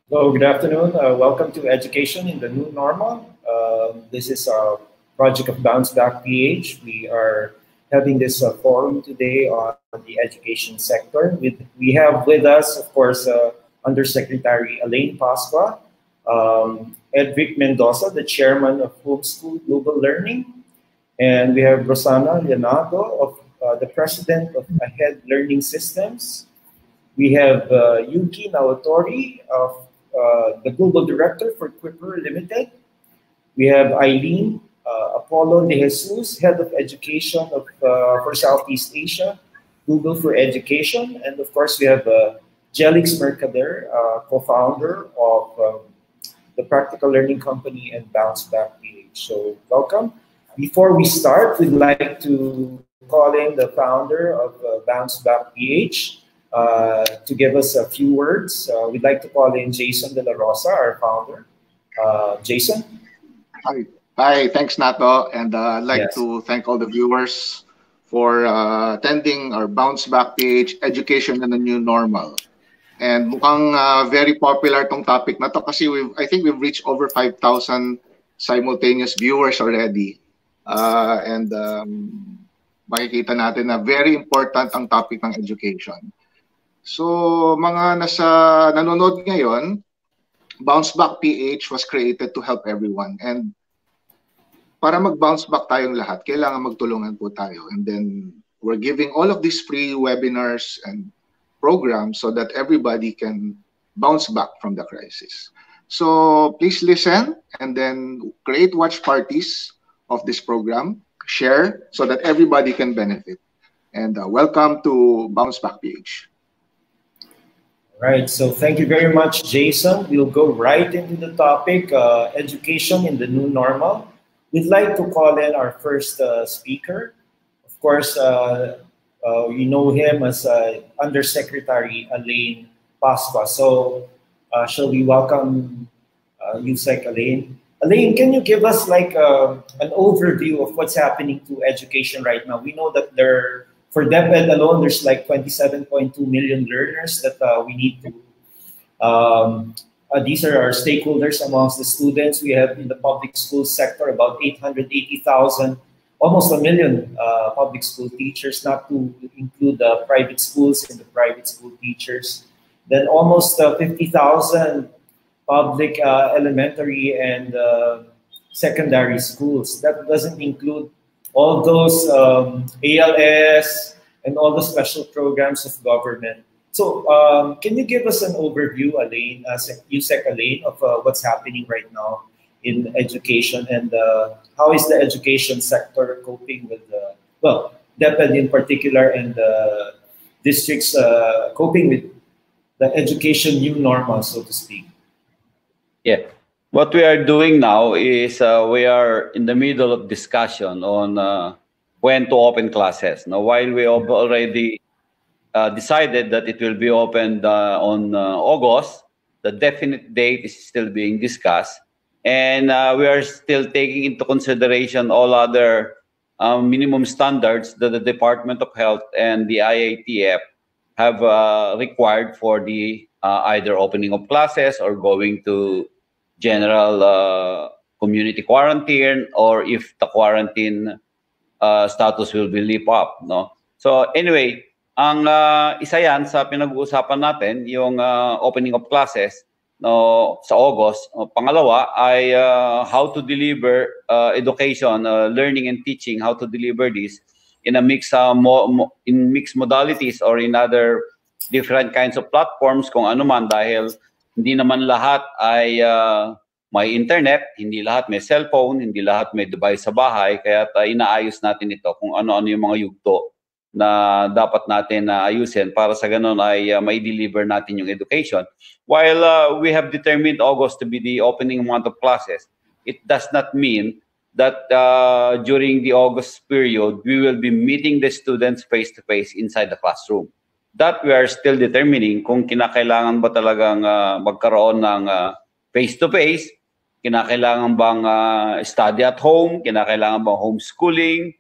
Hello, good afternoon. Welcome to Education in the New Normal. This is a project of BounceBackPH. We are having this forum today on the education sector. We have with us, of course, Undersecretary Elaine Pasqua, Edric Mendoza, the chairman of Homeschool Global Learning, and we have Rosana Leonardo, the president of Ahead Learning Systems. We have Yuki Naotori of the Global Director for Quipper Limited. We have Eileen Apollo De Jesus, Head of Education for Southeast Asia, Google for Education. And of course, we have Jelix Mercader, co-founder of the Practical Learning Company and BounceBackPH. So welcome. Before we start, we'd like to call in the founder of BounceBackPH to give us a few words. We'd like to call in Jason De La Rosa, our founder. Jason? Hi, thanks Nato. And I'd like to thank all the viewers for attending our BounceBackPH Education in the New Normal. And mukhang very popular tong topic na to kasi I think we've reached over 5,000 simultaneous viewers already. Makikita natin na very important ang topic ng education. So, mga nanonood ngayon, BounceBackPH was created to help everyone. And para mag-bounce back tayong lahat, kailangan magtulungan po tayo. And then, we're giving all of these free webinars and programs so that everybody can bounce back from the crisis. So, please listen and then create watch parties of this program, share so that everybody can benefit. And welcome to BounceBackPH. Right, so thank you very much, Jason. We'll go right into the topic, education in the new normal. We'd like to call in our first speaker. Of course, you know him as Undersecretary Elaine Pasqua. So shall we welcome USEC Elaine? Elaine, can you give us like an overview of what's happening to education right now? We know that for DepEd alone, there's like 27.2 million learners that we need to. These are our stakeholders amongst the students. We have in the public school sector about 880,000, almost a million public school teachers, not to include the private schools and the private school teachers. Then almost 50,000 public elementary and secondary schools. That doesn't include all those ALS and all the special programs of government. So can you give us an overview, Elaine, USEC Elaine, of what's happening right now in education and how is the education sector coping with, well, DepEd in particular and districts coping with the education new normal, so to speak? Yeah. What we are doing now is we are in the middle of discussion on when to open classes. Now, while we have already decided that it will be opened on August, the definite date is still being discussed. And we are still taking into consideration all other minimum standards that the Department of Health and the IATF have required for the either opening of classes or going to general community quarantine, or if the quarantine status will be lift up, no? So anyway, ang isa yan sa pinag-uusapan natin, yung opening of classes no, sa August. Pangalawa ay how to deliver education, learning and teaching, how to deliver this in a mix in mixed modalities or in other different kinds of platforms kung ano man, dahil hindi naman lahat ay may internet, hindi lahat may cellphone, hindi lahat may device sa bahay, kaya inaayos natin ito kung ano-ano yung mga yugto na dapat natin ayusin para sa ganun ay may deliver natin yung education. While we have determined August to be the opening month of classes, it does not mean that during the August period, we will be meeting the students face-to-face inside the classroom. That we are still determining kung kinakailangan ba talagang magkaroon ng face-to-face, kinakailangan bang study at home, kinakailangan bang homeschooling,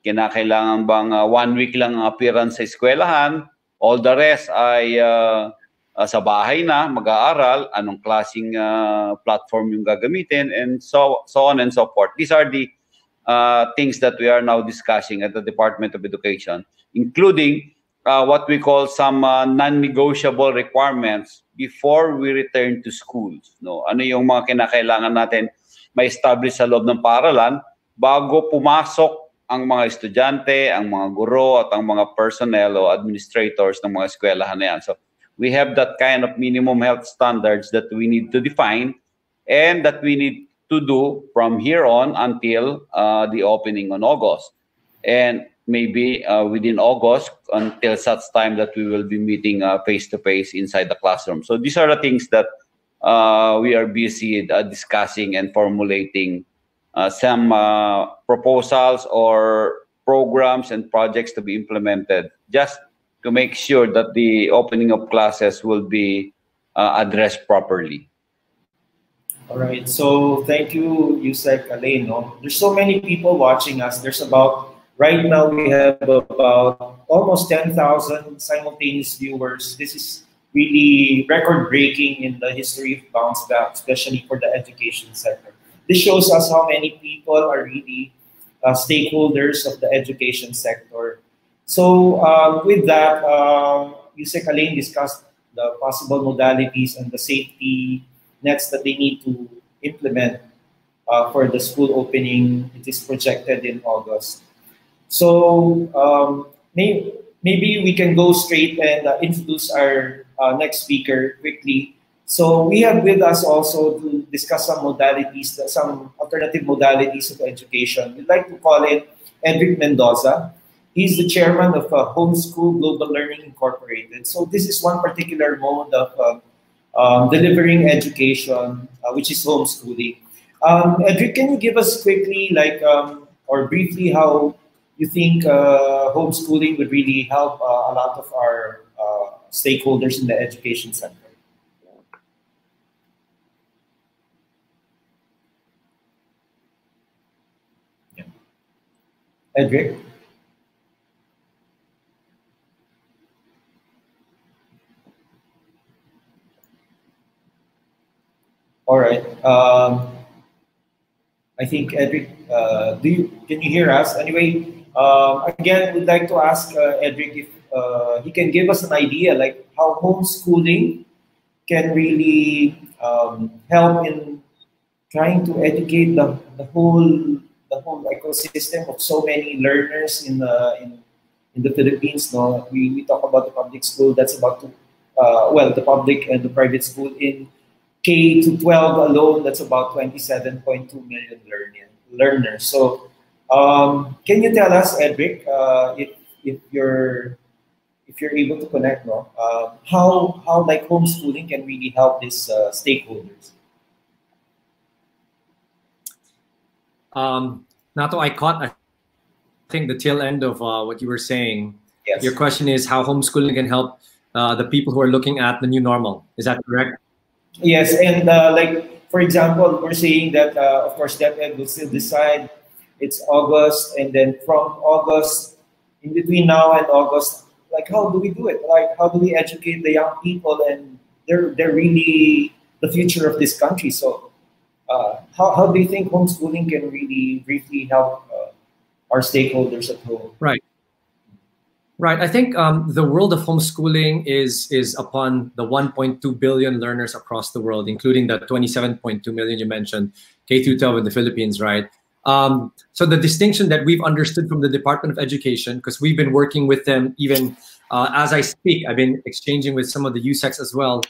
kinakailangan bang 1 week lang appearance sa eskwelahan, all the rest ay sa bahay na mag-aaral, anong klaseng platform yung gagamitin, and so on and so forth. These are the things that we are now discussing at the Department of Education, including what we call some non-negotiable requirements before we return to schools. No? Ano yung mga kinakailangan natin ma-establish sa loob ng paaralan bago pumasok ang mga estudyante, ang mga guro, at ang mga personnel o administrators ng mga eskwelahan na yan. So we have that kind of minimum health standards that we need to define and that we need to do from here on until the opening on August. And maybe within August until such time that we will be meeting face-to-face inside the classroom. So these are the things that we are busy discussing and formulating some proposals or programs and projects to be implemented just to make sure that the opening of classes will be addressed properly. All right. So thank you, Yusek, Alain. No? There's so many people watching us. There's about, right now we have about almost 10,000 simultaneous viewers. This is really record-breaking in the history of Bounce Back, especially for the education sector. This shows us how many people are really stakeholders of the education sector. So with that, Yusek, Alain discussed the possible modalities and the safety nets that they need to implement for the school opening. It is projected in August. So maybe we can go straight and introduce our next speaker quickly. So we have with us also to discuss some modalities, some alternative modalities of education. We'd like to call it Edric Mendoza. He's the chairman of Homeschool Global Learning Incorporated. So this is one particular mode of delivering education, which is homeschooling. Edric, can you give us quickly, like, or briefly, how you think homeschooling would really help a lot of our stakeholders in the education sector? Yeah. Edric? All right. I think Edric, can you hear us? Anyway, again, we'd like to ask Edric if he can give us an idea, like how homeschooling can really help in trying to educate the whole ecosystem of so many learners in the Philippines. No, we talk about the public school. That's about to the public and the private school in K to 12 alone, that's about 27.2 million learners. So, can you tell us, Edric, if you're able to connect, no, how like homeschooling can really help these stakeholders? Nato, I caught, I think, the tail end of what you were saying. Yes. Your question is how homeschooling can help the people who are looking at the new normal. Is that correct? Yes, and like, for example, we're saying that, of course, DepEd will still decide. It's August, and then from August, in between now and August, like, how do we do it? Like, how do we educate the young people? And they're really the future of this country. So how do you think homeschooling can really briefly help our stakeholders at home? Right. Right. I think the world of homeschooling is upon the 1.2 billion learners across the world, including the 27.2 million you mentioned, K-12 in the Philippines, right? So the distinction that we've understood from the Department of Education, because we've been working with them even as I speak, I've been exchanging with some of the USECs as well.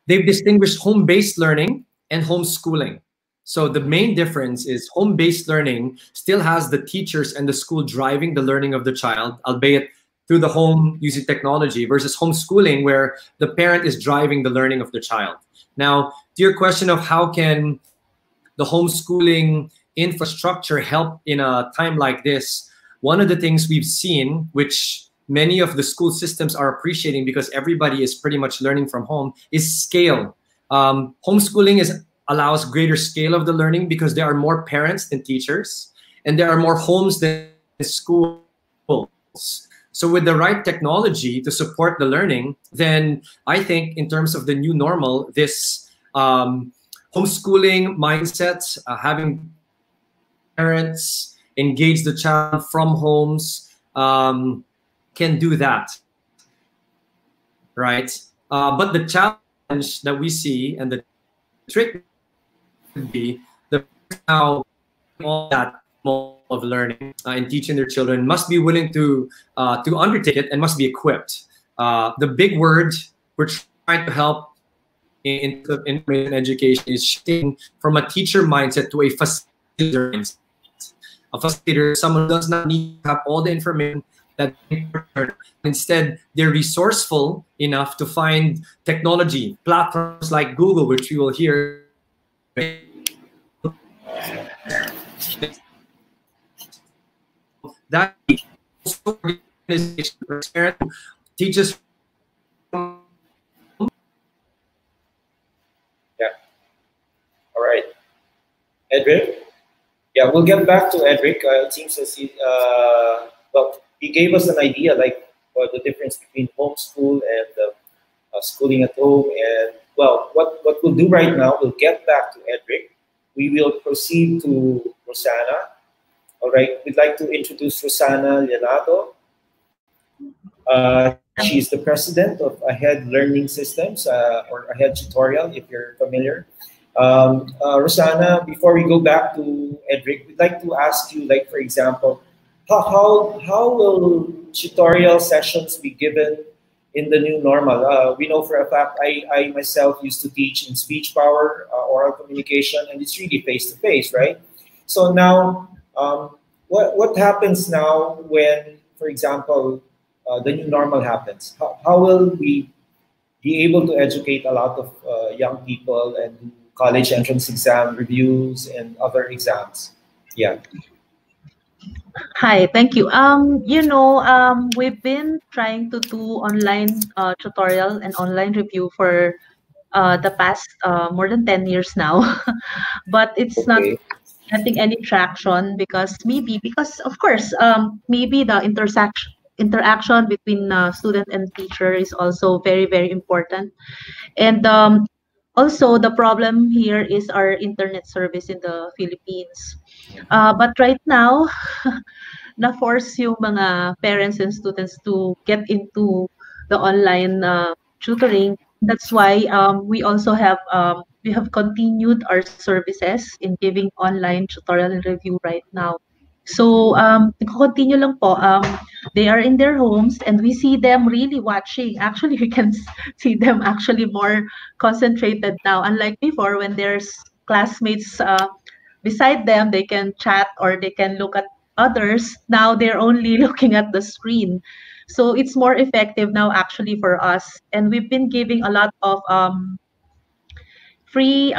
They've distinguished home-based learning and homeschooling. So the main difference is home-based learning still has the teachers and the school driving the learning of the child, albeit through the home using technology, versus homeschooling where the parent is driving the learning of the child. Now, to your question of how can the homeschooling infrastructure help in a time like this, one of the things we've seen, which many of the school systems are appreciating because everybody is pretty much learning from home, is scale. Homeschooling allows greater scale of the learning because there are more parents than teachers, and there are more homes than schools. So with the right technology to support the learning, then I think in terms of the new normal, this homeschooling mindset, having parents engage the child from homes, can do that, right? But the challenge that we see and the trick would be the how all that of learning and teaching their children must be willing to undertake it and must be equipped. The big word we're trying to help in information education is shifting from a teacher mindset to a facilitator mindset. A facilitator, someone who does not need to have all the information that they learn. Instead, they're resourceful enough to find technology platforms like Google, which we will hear. That organization teaches. Yeah. All right. Edric? Yeah, we'll get back to Edric. It seems as he, well, he gave us an idea, like the difference between homeschool and schooling at home. And well, what we'll do right now, we'll get back to Edric. We will proceed to Rosanna. All right, we'd like to introduce Rosanna Llenado. She's the president of Ahead Learning Systems, or Ahead Tutorial, if you're familiar. Rosanna, before we go back to Edric, we'd like to ask you, like, for example, how will tutorial sessions be given in the new normal? We know for a fact, I myself used to teach in speech power, oral communication, and it's really face-to-face, right? So now, what happens now when, for example, the new normal happens? How will we be able to educate a lot of young people and do college entrance exam reviews and other exams? Yeah. Hi, thank you. We've been trying to do online tutorial and online review for the past more than 10 years now, but it's not Okay. getting any traction because of course, maybe the interaction between student and teacher is also very, very important. And also the problem here is our internet service in the Philippines. But right now, na-force yung mga parents and students to get into the online tutoring. That's why we also have we have continued our services in giving online tutorial and review right now. So continue lang po. They are in their homes and we see them really watching. Actually, we can see them actually more concentrated now. Unlike before, when there's classmates beside them, they can chat or they can look at others. Now they're only looking at the screen. So it's more effective now actually for us. And we've been giving a lot of free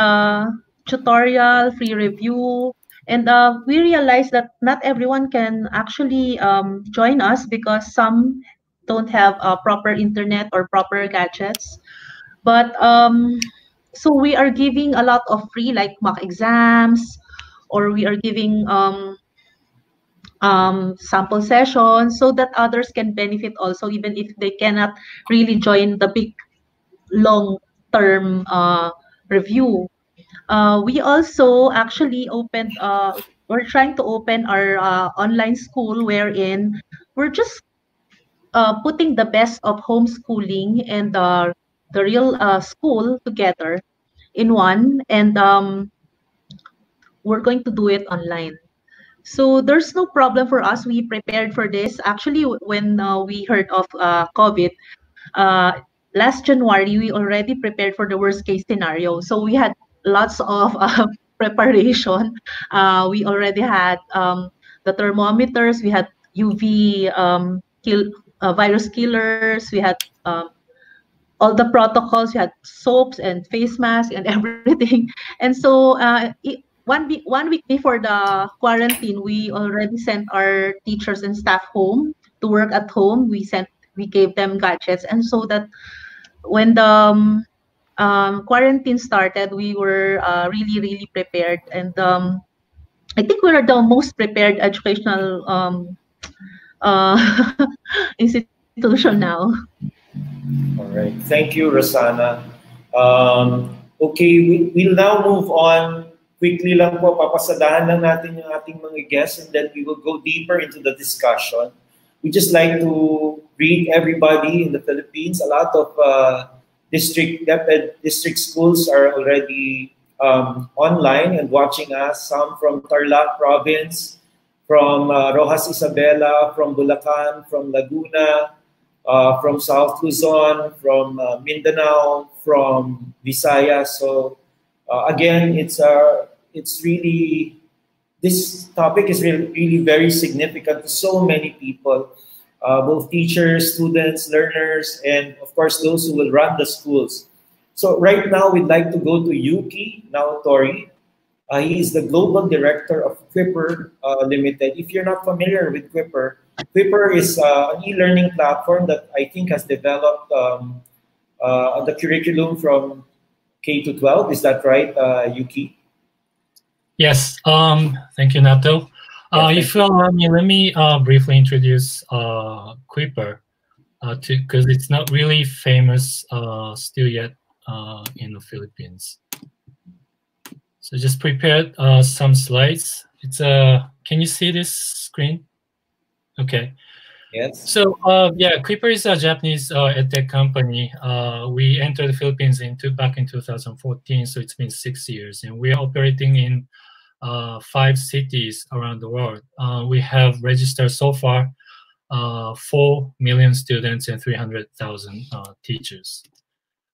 tutorial, free review. And we realized that not everyone can actually join us because some don't have proper internet or proper gadgets. But so we are giving a lot of free like mock exams, or we are giving sample sessions so that others can benefit also, even if they cannot really join the big long-term review. We also actually opened, we're trying to open our online school wherein we're just putting the best of homeschooling and the real school together in one, and we're going to do it online. So there's no problem for us. We prepared for this. Actually, when we heard of COVID, last January, we already prepared for the worst case scenario. So we had lots of preparation. We already had the thermometers. We had UV virus killers. We had all the protocols. We had soaps and face masks and everything. And so 1 week before the quarantine, we already sent our teachers and staff home to work at home. We gave them gadgets, and so that when the quarantine started, we were really, really prepared. And I think we are the most prepared educational uh, institution now. All right. Thank you, Rosanna. Okay, we'll now move on. Quickly lang po, papasadahan lang natin yung ating mga guests and then we will go deeper into the discussion. We just like to greet everybody in the Philippines. A lot of DepEd district schools are already online and watching us. Some from Tarlac province, from Rojas Isabela, from Bulacan, from Laguna, from South Luzon, from Mindanao, from Visayas. So again, it's really, this topic is really very significant to so many people, both teachers, students, learners, and of course those who will run the schools. So right now we'd like to go to Yuki Naotori. He is the Global Director of Quipper Limited. If you're not familiar with Quipper, Quipper is an e-learning platform that I think has developed the curriculum from K to 12. Is that right, Yuki? Yes. Thank you, Nato. If you allow me, let me briefly introduce Quipper, because it's not really famous still yet in the Philippines. So just prepared some slides. It's can you see this screen? Okay. Yes. So yeah, Quipper is a Japanese edtech company. We entered the Philippines back in 2014, so it's been 6 years, and we are operating in 5 cities around the world. We have registered so far 4 million students and 300,000 teachers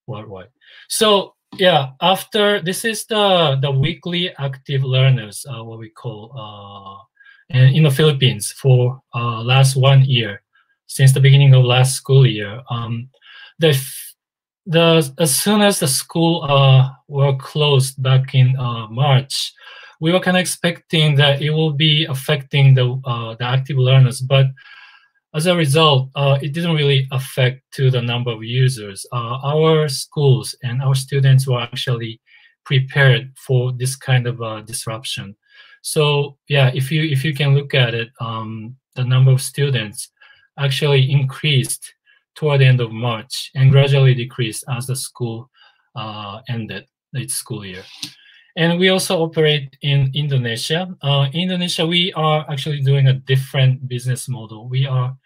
worldwide. So yeah, after this is the weekly active learners, what we call, and in the Philippines for last 1 year, since the beginning of last school year. As soon as the school were closed back in March, we were kind of expecting that it will be affecting the active learners, but as a result, it didn't really affect to the number of users. Our schools and our students were actually prepared for this kind of disruption. So yeah, if you can look at it, the number of students actually increased toward the end of March and gradually decreased as the school ended its school year. And we also operate in Indonesia. Indonesia, we are actually doing a different business model. We are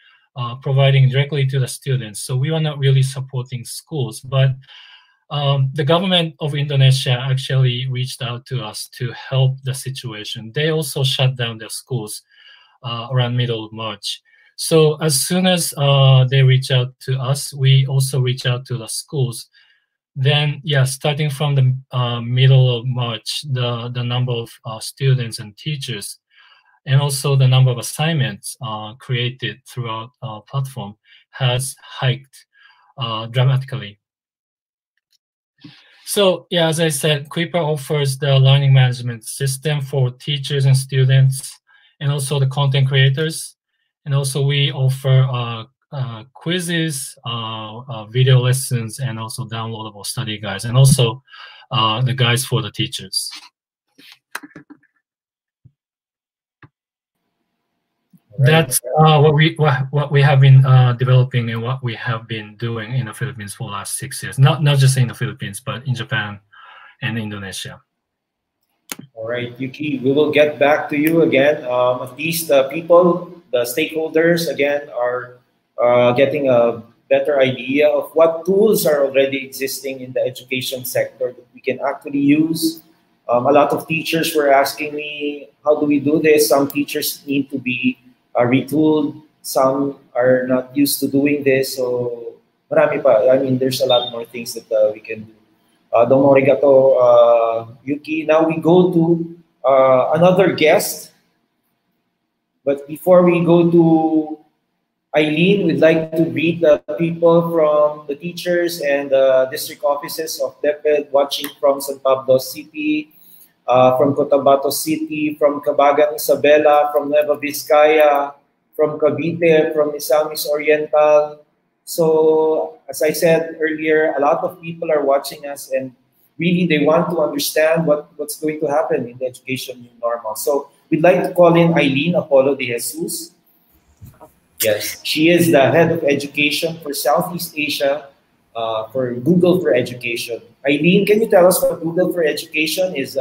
providing directly to the students. So we are not really supporting schools, but the government of Indonesia actually reached out to us to help the situation. They also shut down their schools around middle of March. So as soon as they reach out to us, we also reach out to the schools. Then, yeah, starting from the middle of March, the number of students and teachers, and also the number of assignments created throughout our platform has hiked dramatically. So, yeah, as I said, Quipper offers the learning management system for teachers and students, and also the content creators. And also we offer quizzes, video lessons, and also downloadable study guides, and also the guides for the teachers. That's what we have been developing and what we have been doing in the Philippines for the last 6 years. Not just in the Philippines, but in Japan and Indonesia. All right, Yuki, we will get back to you again. At least the people, the stakeholders, again, are getting a better idea of what tools are already existing in the education sector that we can actually use. A lot of teachers were asking me, how do we do this? Some teachers need to be retooled. Some are not used to doing this. So, marami pa. I mean, there's a lot more things that we can do. Domo arigato, Yuki. Now we go to another guest. But before we go to Eileen, we'd like to greet the people from the teachers and the district offices of DepEd watching from San Pablo City, from Cotabato City, from Cabagan Isabela, from Nueva Vizcaya, from Cavite, from Misamis Oriental. So, as I said earlier, a lot of people are watching us and really they want to understand what's going to happen in the education new normal. So, we'd like to call in Eileen Apollo de Jesus. Yes, she is the head of education for Southeast Asia for Google for Education. Eileen, can you tell us what Google for Education is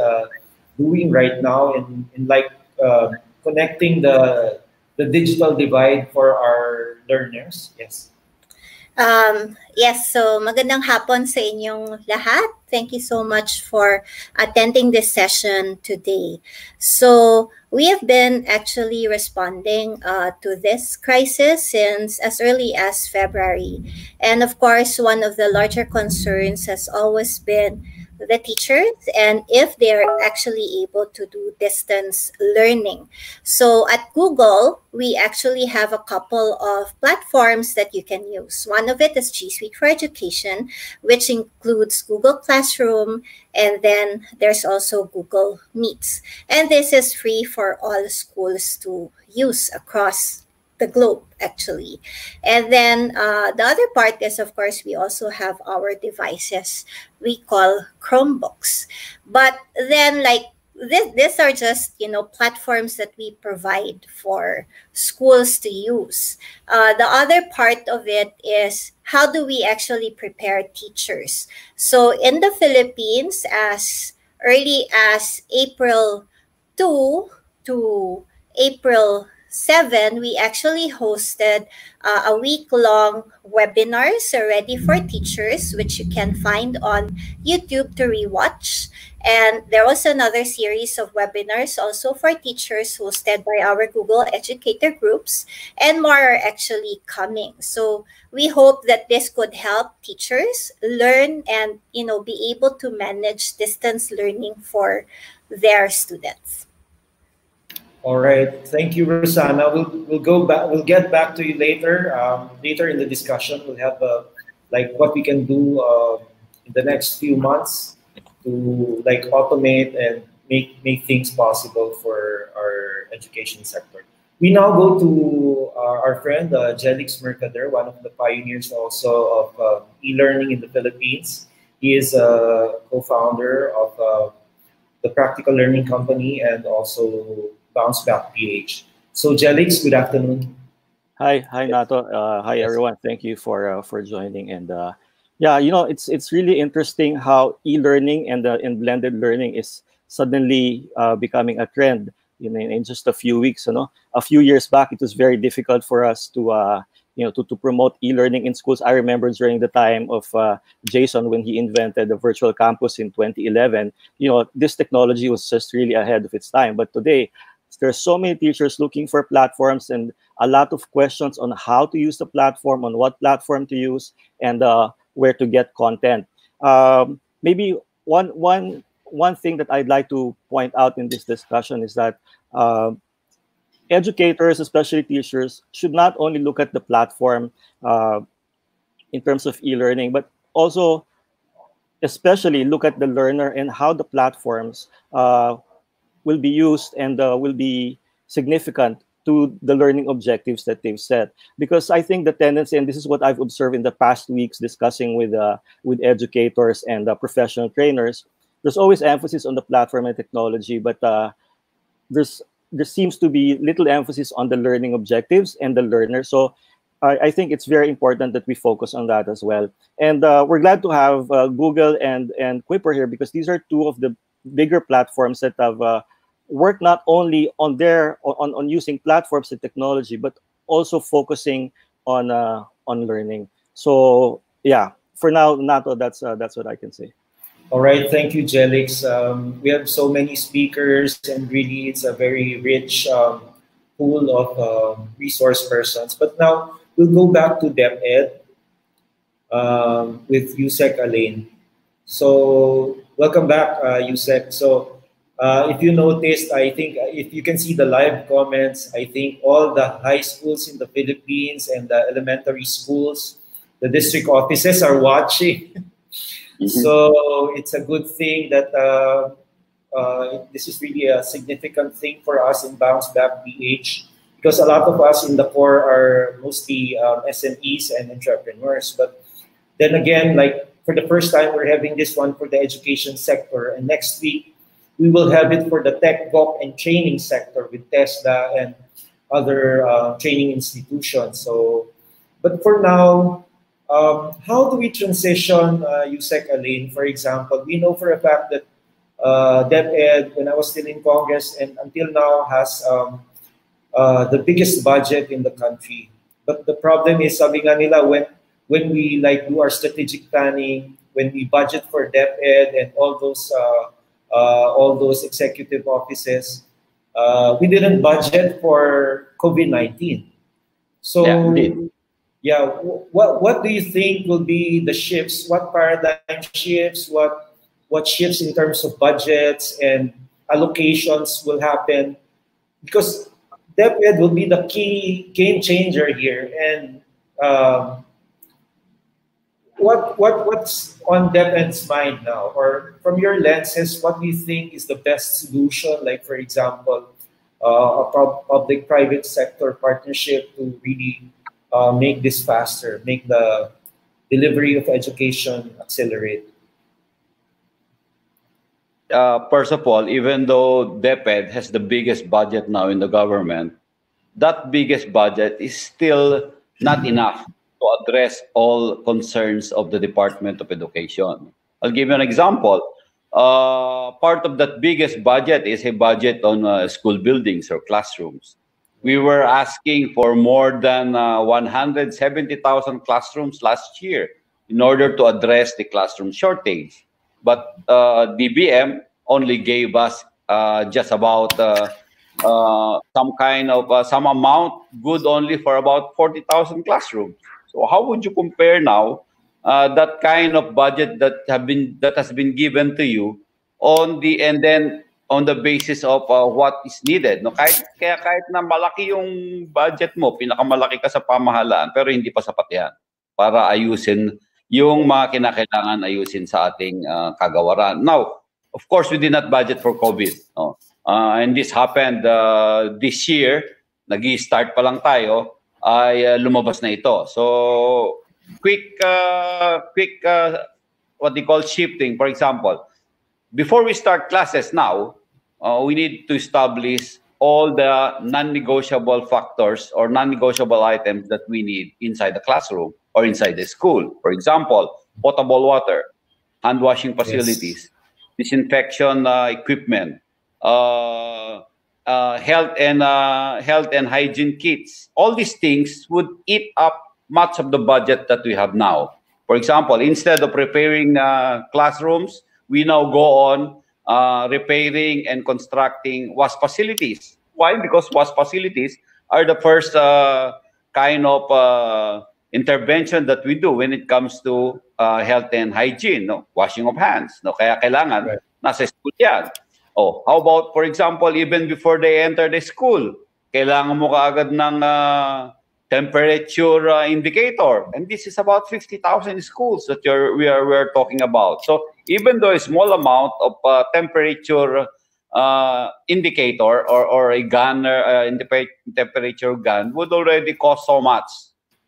doing right now in like connecting the digital divide for our learners? Yes. Yes, so magandang hapon sa inyong lahat. Thank you so much for attending this session today. So we have been actually responding to this crisis since as early as February. And of course, one of the larger concerns has always been the teachers and if they're actually able to do distance learning. So at Google, we actually have a couple of platforms that you can use. One of it is G Suite for Education, which includes Google Classroom, and then there's also Google Meets. And this is free for all schools to use across the globe, actually. And then the other part is, of course, we also have our devices we call Chromebooks. But then, like, these are just, platforms that we provide for schools to use. The other part of it is how do we actually prepare teachers? So in the Philippines, as early as April 2 to April 7, we actually hosted a week-long webinars already for teachers, which you can find on YouTube to rewatch. And there was another series of webinars also for teachers hosted by our Google Educator groups, and more are actually coming. So we hope that this could help teachers learn and, be able to manage distance learning for their students. All right, thank you, Rosanna. We'll go back. We'll get back to you later. Later in the discussion, we'll have like what we can do in the next few months to like automate and make things possible for our education sector. We now go to our friend Jelix Mercader, one of the pioneers also of e-learning in the Philippines. He is a co-founder of the Practical Learning Company and also BounceBackPH. So Jelix, good afternoon. Hi, Nato. Hi, everyone. Thank you for joining. And yeah, it's really interesting how e-learning and blended learning is suddenly becoming a trend in just a few weeks. A few years back, it was very difficult for us to promote e-learning in schools. I remember during the time of Jason when he invented the virtual campus in 2011. This technology was just really ahead of its time. But today, there's so many teachers looking for platforms and a lot of questions on how to use the platform, on what platform to use, and where to get content. Maybe one thing that I'd like to point out in this discussion is that educators, especially teachers, should not only look at the platform in terms of e-learning, but also especially look at the learner and how the platforms will be used and will be significant to the learning objectives that they've set. Because I think the tendency, and this is what I've observed in the past weeks discussing with educators and professional trainers, there's always emphasis on the platform and technology, but there seems to be little emphasis on the learning objectives and the learner. So I think it's very important that we focus on that as well. And we're glad to have Google and Quipper here because these are two of the bigger platforms that have worked not only on using platforms and technology, but also focusing on learning. So yeah, for now, Nato, that's what I can say. All right, thank you, Jelix. We have so many speakers, and really, it's a very rich pool of resource persons. But now we'll go back to DepEd with Yusek Alain. So welcome back, Yusek. So if you noticed, I think if you can see the live comments, I think all the high schools in the Philippines and the elementary schools, the district offices are watching. So it's a good thing that this is really a significant thing for us in BounceBackPH because a lot of us in the core are mostly SMEs and entrepreneurs. But then again, like for the first time, we're having this one for the education sector. And next week, we will have it for the tech, GOC, and training sector with Tesla and other training institutions. So, but for now, how do we transition USEC Elaine? For example, we know for a fact that DepEd, when I was still in Congress and until now, has the biggest budget in the country. But the problem is, sabi nga nila, when we like do our strategic planning, when we budget for DepEd and all those executive offices, we didn't budget for COVID-19. So, yeah, what do you think will be the shifts? What paradigm shifts? What shifts in terms of budgets and allocations will happen? Because DepEd will be the key game changer here. And what's on DepEd's mind now? Or from your lenses, what do you think is the best solution? Like, for example, a public-private sector partnership to really make this faster, make the delivery of education accelerate? First of all, even though DepEd has the biggest budget now in the government, that biggest budget is still not enough to address all concerns of the Department of Education. I'll give you an example. Part of that biggest budget is a budget on school buildings or classrooms. We were asking for more than 170,000 classrooms last year in order to address the classroom shortage. But DBM only gave us just about some amount, good only for about 40,000 classrooms. So how would you compare now that kind of budget that has been given to you and then on the basis of what is needed? No, kahit na malaki yung budget mo, pinakamalaki ka sa pamahalaan, pero hindi pa sapat yan para ayusin yung mga kinakailangan ayusin sa ating kagawaran. Now, of course, we did not budget for COVID. No? And this happened this year. Nag-i-start pa lang tayo, ay lumabas na ito. So, quick what they call shifting. For example, before we start classes now, we need to establish all the non-negotiable factors or non-negotiable items that we need inside the classroom or inside the school. For example, potable water, hand washing facilities, disinfection equipment, health and hygiene kits. All these things would eat up much of the budget that we have now. For example, instead of repairing classrooms, we now go on repairing and constructing wash facilities. Why? Because wash facilities are the first kind of intervention that we do when it comes to health and hygiene, no? Washing of hands. No? Kaya kailangan nasa school yan. Oh, how about, for example, even before they enter the school, kailangan mo kaagad ng temperature indicator. And this is about 50,000 schools that we are talking about. So even though a small amount of temperature indicator or a gun, temperature gun would already cost so much.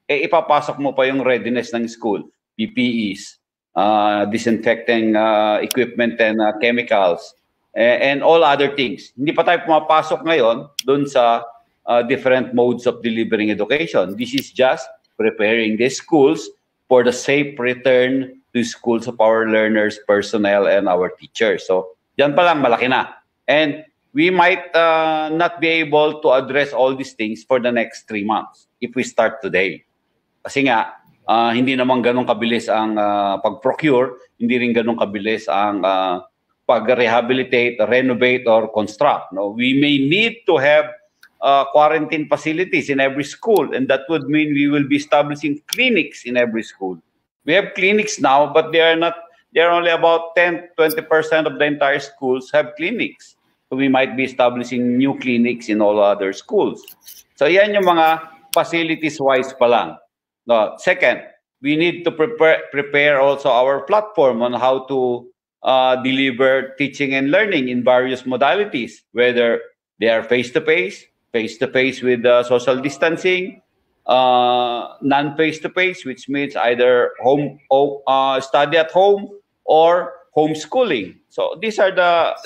Ipapasok mo pa yung readiness ng school, PPEs, disinfecting equipment and chemicals, and all other things. Hindi pa tayo pumapasok ngayon dun sa different modes of delivering education. This is just preparing the schools for the safe return to schools of our learners, personnel, and our teachers. So, yan pa lang, malaki na. And we might not be able to address all these things for the next 3 months if we start today. Kasi nga, hindi naman ganun kabilis ang pag-procure, hindi rin ganun kabilis ang pag-rehabilitate, renovate, or construct. No? We may need to have quarantine facilities in every school, and that would mean we will be establishing clinics in every school. We have clinics now, but they are only about 10-20% of the entire schools have clinics. So we might be establishing new clinics in all other schools. So yan yung mga facilities-wise pa lang. No, second, we need to prepare also our platform on how to deliver teaching and learning in various modalities, whether they are face-to-face with social distancing, non-face-to-face, which means either study at home or homeschooling. So these are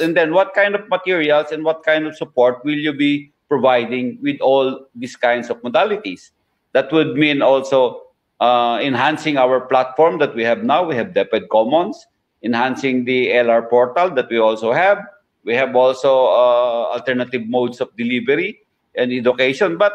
and then what kind of materials and what kind of support will you be providing with all these kinds of modalities. That would mean also enhancing our platform that we have now. We have DepEd Commons, enhancing the LR portal that we also have. We have also alternative modes of delivery and education, but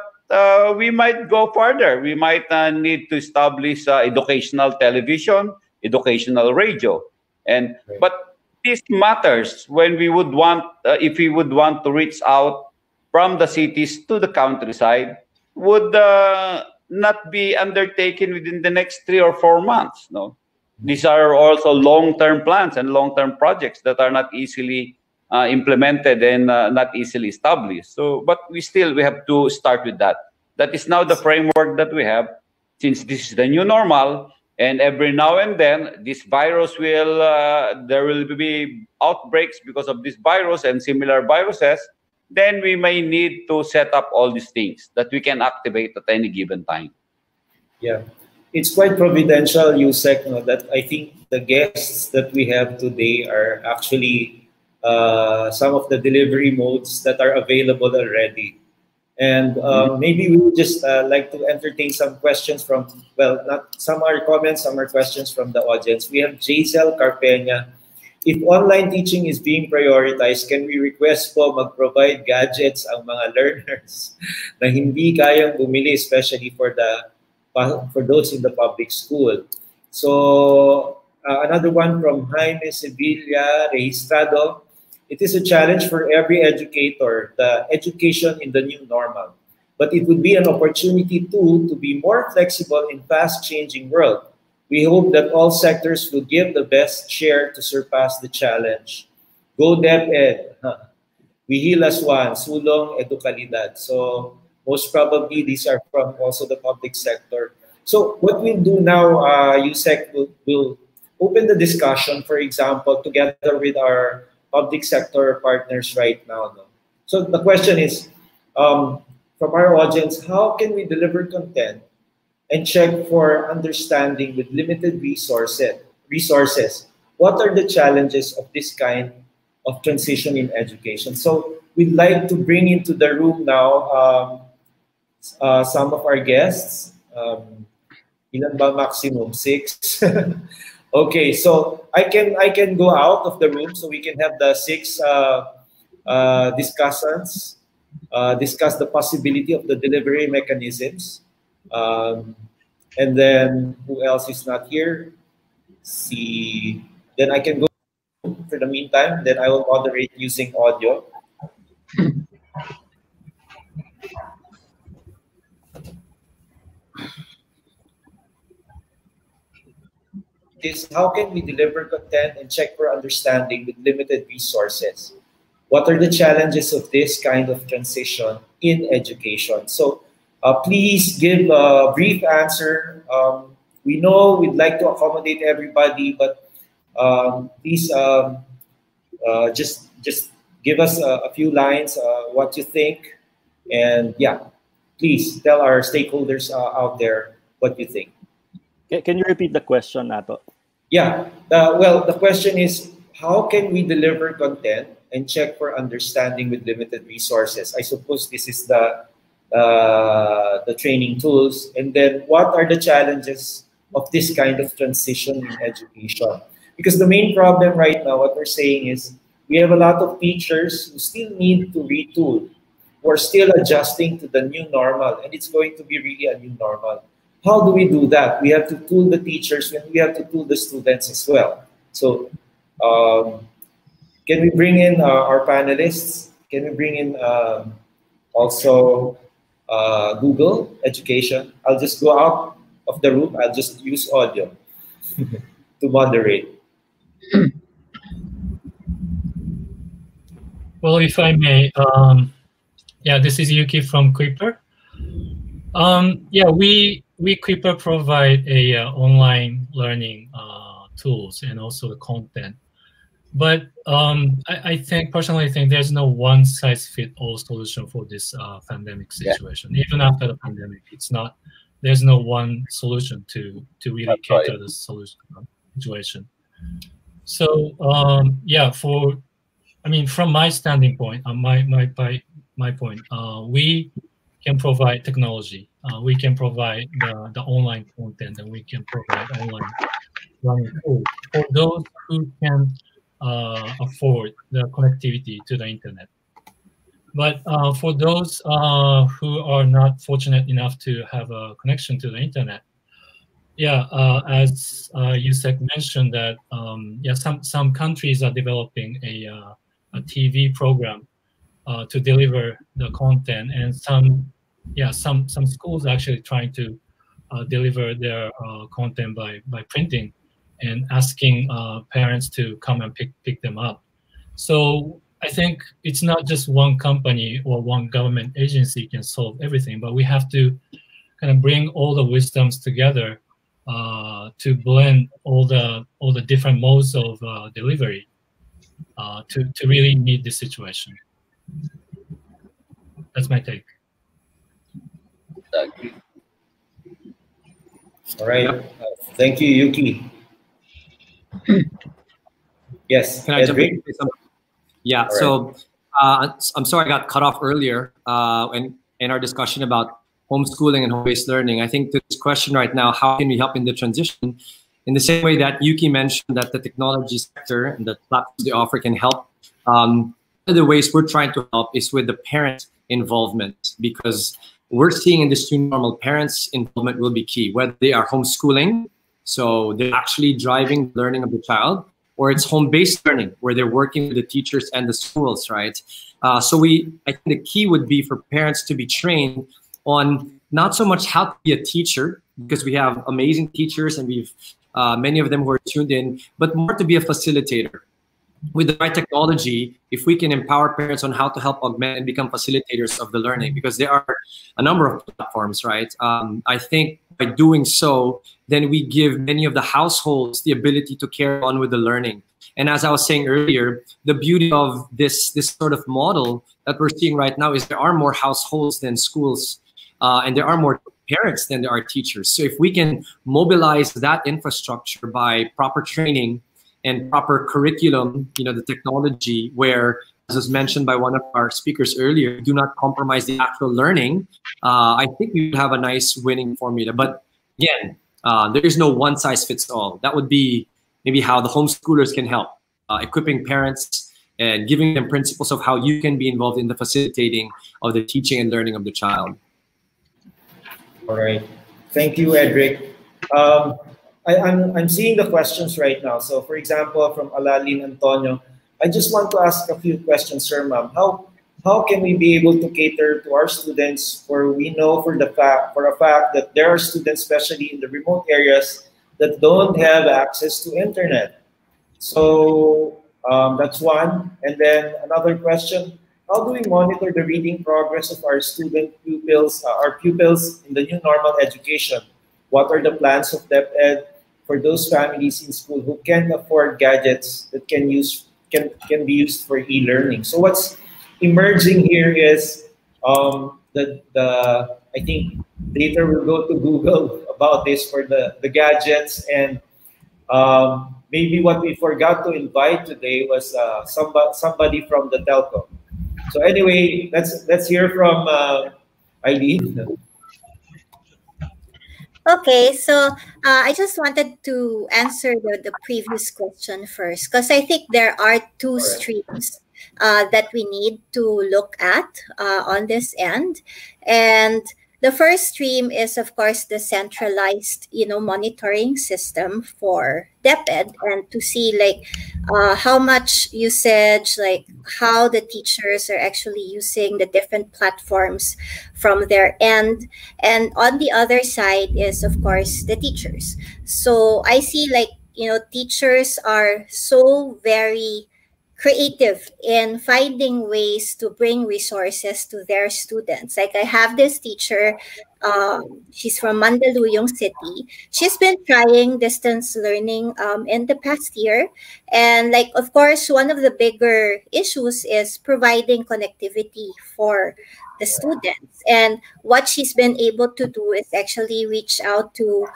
we might go further. We might need to establish educational television, educational radio, and but this matters when we would want, if we would want to reach out from the cities to the countryside, would not be undertaken within the next 3 or 4 months. No, these are also long-term plans and long-term projects that are not easily implemented and not easily established. So, but we have to start with that. That is now the framework that we have, since this is the new normal. And every now and then, this virus will, there will be outbreaks because of this virus and similar viruses. Then we may need to set up all these things that we can activate at any given time. Yeah, it's quite providential, Yusek, that I think the guests that we have today are actually some of the delivery modes that are available already. And maybe we would just like to entertain some questions from, well, not some are comments, some are questions from the audience. We have Jaisel Carpena. If online teaching is being prioritized, can we request po mag-provide gadgets ang mga learners na hindi kayang bumili, especially for those in the public school? So another one from Jaime Sevilla Registrado. It is a challenge for every educator, the education in the new normal. But it would be an opportunity too to be more flexible in fast-changing world. We hope that all sectors will give the best share to surpass the challenge. Go DepEd. We heal as one. Sulong Edukalidad. So most probably these are from also the public sector. So what we'll do now, USEC will open the discussion, for example, together with our public sector partners right now. No? So the question is, from our audience, how can we deliver content and check for understanding with limited resources? What are the challenges of this kind of transition in education? So we'd like to bring into the room now some of our guests. Ilan ba maximum? 6? Okay, so I can go out of the room so we can have the 6 discussants discuss the possibility of the delivery mechanisms. And then who else is not here? See, then I can go for the meantime. Then I will moderate using audio. Is how can we deliver content and check for understanding with limited resources? What are the challenges of this kind of transition in education? So please give a brief answer. We know we'd like to accommodate everybody, but please just give us a few lines, what you think. And yeah, please tell our stakeholders out there what you think. Can you repeat the question, Nato? Yeah, well, the question is, how can we deliver content and check for understanding with limited resources? I suppose this is the training tools. And then what are the challenges of this kind of transition in education? Because the main problem right now, what we're saying is, we have a lot of teachers who still need to retool, who are still adjusting to the new normal, and it's going to be really a new normal. How do we do that? We have to tool the teachers and we have to tool the students as well. So can we bring in our panelists? Can we bring in also Google Education? I'll just go out of the room. I'll just use audio to moderate. Well, if I may, yeah, this is Yuki from Kuiper. Yeah, we Kuiper provide a online learning tools and also the content. But I think, personally, I think there's no one-size-fits-all solution for this pandemic situation. Yeah. Even after the pandemic, there's no one solution to really cater the solution situation. So yeah, I mean, from my standing point, my point. We can provide technology. We can provide the online content, and we can provide online learning tools for those who can afford the connectivity to the internet. But for those who are not fortunate enough to have a connection to the internet, yeah, as Yusek mentioned that, yeah, some countries are developing a TV program to deliver the content, and some schools actually trying to deliver their content by printing and asking parents to come and pick them up. So I think it's not just one company or one government agency can solve everything, but we have to kind of bring all the wisdoms together to blend all the different modes of delivery to really meet this situation. That's my take. All right. Thank you, Yuki. Yes. Can I jump in? Yeah. Right. So I'm sorry I got cut off earlier in our discussion about homeschooling and home-based learning. I think this question right now, how can we help in the transition? In the same way that Yuki mentioned that the technology sector and the platforms they offer can help, one of the ways we're trying to help is with the parent involvement, because we're seeing in this new normal, parents' involvement will be key, whether they are homeschooling, so they're actually driving the learning of the child, or it's home-based learning, where they're working with the teachers and the schools, right? I think the key would be for parents to be trained on not so much how to be a teacher, because we have amazing teachers and we've many of them who are tuned in, but more to be a facilitator. With the right technology, if we can empower parents on how to help augment and become facilitators of the learning, because there are a number of platforms, right? I think by doing so, then we give many of the households the ability to carry on with the learning. And as I was saying earlier, the beauty of this sort of model that we're seeing right now is there are more households than schools, and there are more parents than there are teachers. So if we can mobilize that infrastructure by proper training and proper curriculum, the technology where, as was mentioned by one of our speakers earlier, do not compromise the actual learning, I think we would have a nice winning formula. But again, there is no one size fits all. That would be maybe how the homeschoolers can help, equipping parents and giving them principles of how you can be involved in the facilitating of the teaching and learning of the child. All right. Thank you, Edric. I'm seeing the questions right now. So, for example, from Alalin Antonio, I just want to ask a few questions, sir, ma'am. How can we be able to cater to our students, where we know for a fact that there are students, especially in the remote areas, that don't have access to internet? So that's one. And then another question: how do we monitor the reading progress of our pupils in the new normal education? What are the plans of DepEd for those families in school who can't afford gadgets that can be used for e-learning? So what's emerging here is I think later we'll go to Google about this for the gadgets, and maybe what we forgot to invite today was somebody from the telco. So anyway, let's hear from Eileen. Okay, so I just wanted to answer the previous question first, because I think there are two streams that we need to look at on this end. And the first stream is, of course, the centralized, monitoring system for DepEd, and to see how much usage, how the teachers are actually using the different platforms from their end. And on the other side is, of course, the teachers. So I see teachers are so very creative in finding ways to bring resources to their students. Like, I have this teacher, she's from Mandaluyong City. She's been trying distance learning in the past year. And of course, one of the bigger issues is providing connectivity for the students. And what she's been able to do is actually reach out to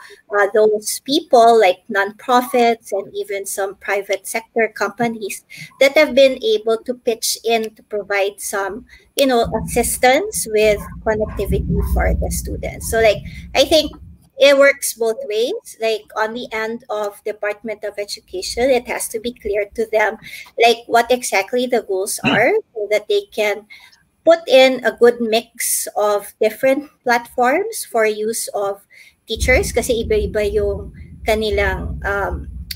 those people, like nonprofits and even some private sector companies that have been able to pitch in to provide some assistance with connectivity for the students. So like, I think it works both ways. Like on the end of Department of Education, it has to be clear to them like what exactly the goals are so that they can put in a good mix of different platforms for use of teachers kasi iba-iba yung kanilang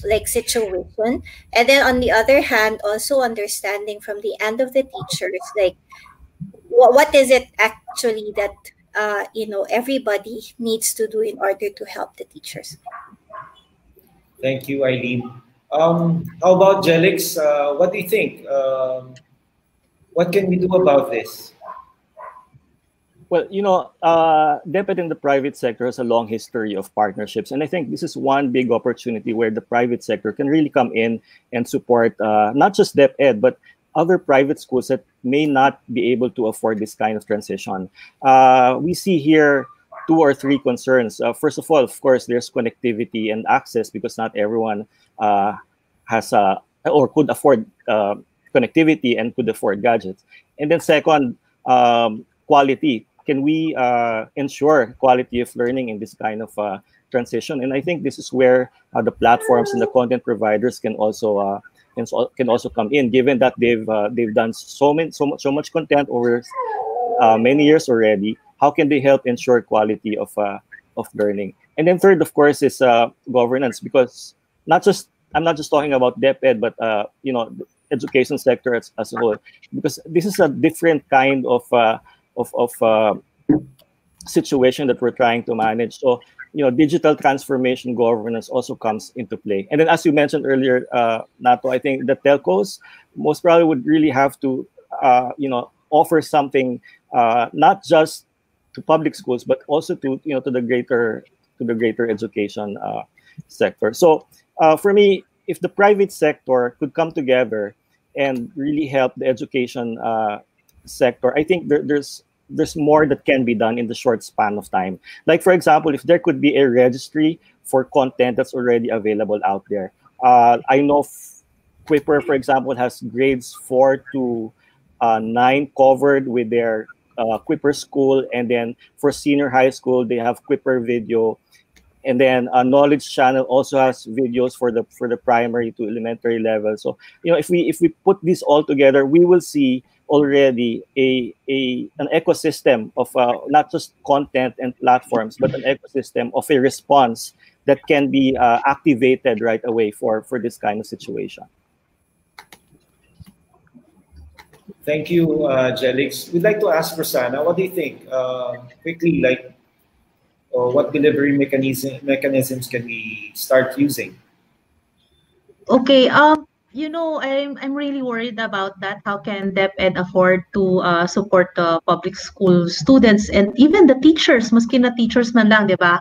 like situation. And then on the other hand, also understanding from the end of the teachers, like what is it actually that everybody needs to do in order to help the teachers. Thank you, Eileen. How about Jelix? What do you think? What can we do about this? Well, DepEd in the private sector has a long history of partnerships. And I think this is one big opportunity where the private sector can really come in and support not just DepEd, but other private schools that may not be able to afford this kind of transition. We see here 2 or 3 concerns. First of all, of course, there's connectivity and access because not everyone has or could afford connectivity and could afford gadgets. And then second, quality. Can we ensure quality of learning in this kind of transition? And I think this is where the platforms and the content providers can also come in, given that they've done so much content over many years already. How can they help ensure quality of learning? And then third, of course, is governance, because I'm not just talking about DepEd, but the education sector as a whole, because this is a different kind of situation that we're trying to manage. So, digital transformation governance also comes into play. And then, as you mentioned earlier, Nato, I think the telcos most probably would really have to, offer something not just to public schools, but also to the greater education sector. So, for me, if the private sector could come together and really help the education sector, I think there's more that can be done in the short span of time. Like, for example, if there could be a registry for content that's already available out there. I know Quipper, for example, has grades 4 to 9 covered with their Quipper school, and then for senior high school, they have Quipper video. And then Knowledge Channel also has videos for the primary to elementary level. So if we put this all together, we will see already an ecosystem of not just content and platforms, but an ecosystem of a response that can be activated right away for this kind of situation. Thank you, Jelix. We'd like to ask Rosanna, what do you think? Quickly, like, what delivery mechanisms can we start using? Okay, I'm really worried about that. How can DepEd afford to support the public school students and even the teachers, maski na teachers man lang, di ba?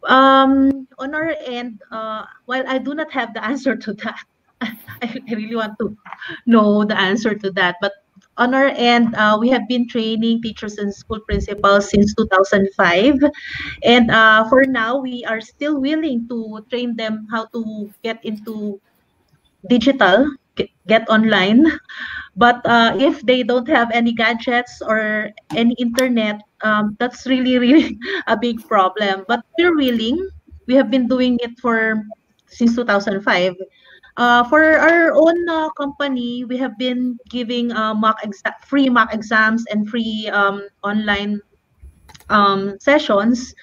On our end, while I do not have the answer to that, I really want to know the answer to that. But on our end, we have been training teachers and school principals since 2005. And for now, we are still willing to train them how to get into digital, get online. But if they don't have any gadgets or any internet, that's really, really a big problem. But we're willing. We have been doing it since 2005. For our own company, we have been giving free mock exams and free online sessions.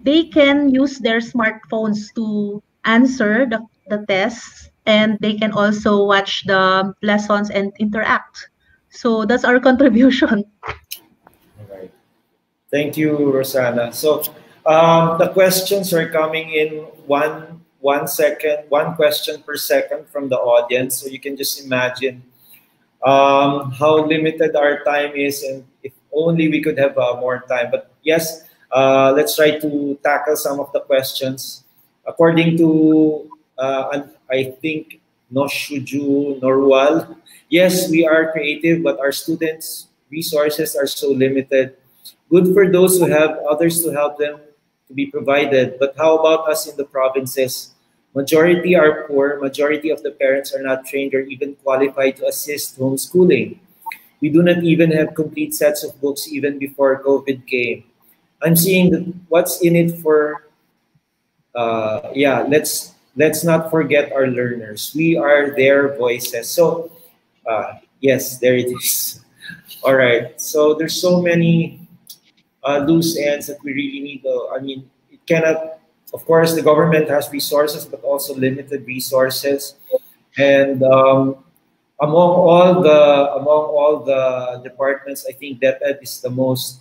They can use their smartphones to answer the tests, and they can also watch the lessons and interact. So that's our contribution. All right. Thank you, Rosanna. So the questions are coming in one question per second from the audience. So you can just imagine how limited our time is, and if only we could have more time. But yes, let's try to tackle some of the questions. According to, I think, Noshuju Norwal, yes, we are creative, but our students' resources are so limited. Good for those who have others to help them to be provided. But how about us in the provinces? Majority are poor. Majority of the parents are not trained or even qualified to assist homeschooling. We do not even have complete sets of books even before COVID came. I'm seeing that what's in it for, yeah, let's not forget our learners. We are their voices. So, yes, there it is. All right, so there's so many loose ends that we really need. I mean, it cannot, of course, the government has resources, but also limited resources. And among all the departments, I think DepEd is the most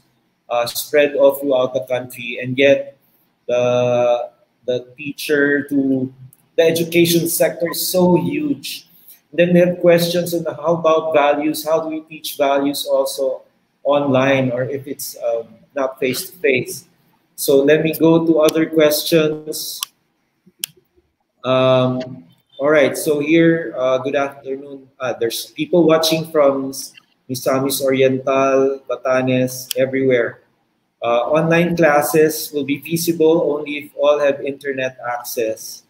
spread all throughout the country, and yet the teacher to the education sector is so huge. Then we have questions on how about values? How do we teach values also online, or if it's not face to face? So let me go to other questions. All right, so here, good afternoon. There's people watching from Misamis Oriental, Batanes, everywhere. Online classes will be feasible only if all have internet access.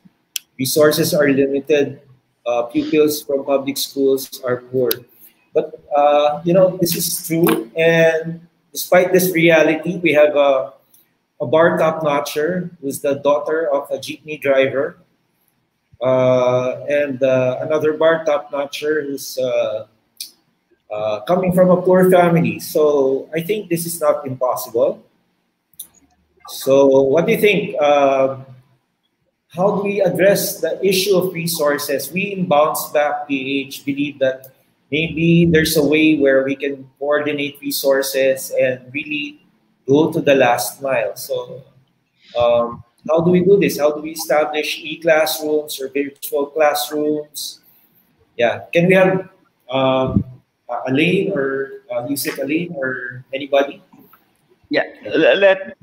Resources are limited. Pupils from public schools are poor. But, you know, this is true. And despite this reality, we have a bar top-notcher who's the daughter of a jeepney driver. And another bar top-notcher who's coming from a poor family. So I think this is not impossible. So what do you think? How do we address the issue of resources? We in BounceBackPH believe that maybe there's a way where we can coordinate resources and really go to the last mile. So how do we do this? How do we establish e-classrooms or virtual classrooms? Yeah, can we have Elaine or Yusuf Elaine or anybody? Yeah, let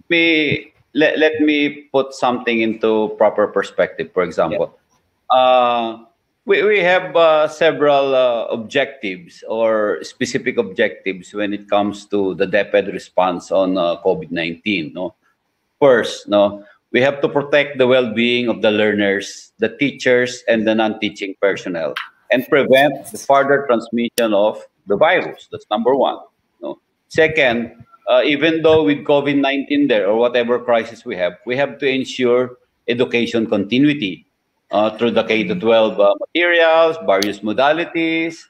me put something into proper perspective. For example, we have several objectives or specific objectives when it comes to the DepEd response on COVID-19. No, first, no, we have to protect the well-being of the learners, the teachers, and the non-teaching personnel, and prevent the further transmission of the virus. That's number one. No, second. Even though with COVID-19 there or whatever crisis we have to ensure education continuity through the K-12 materials, various modalities,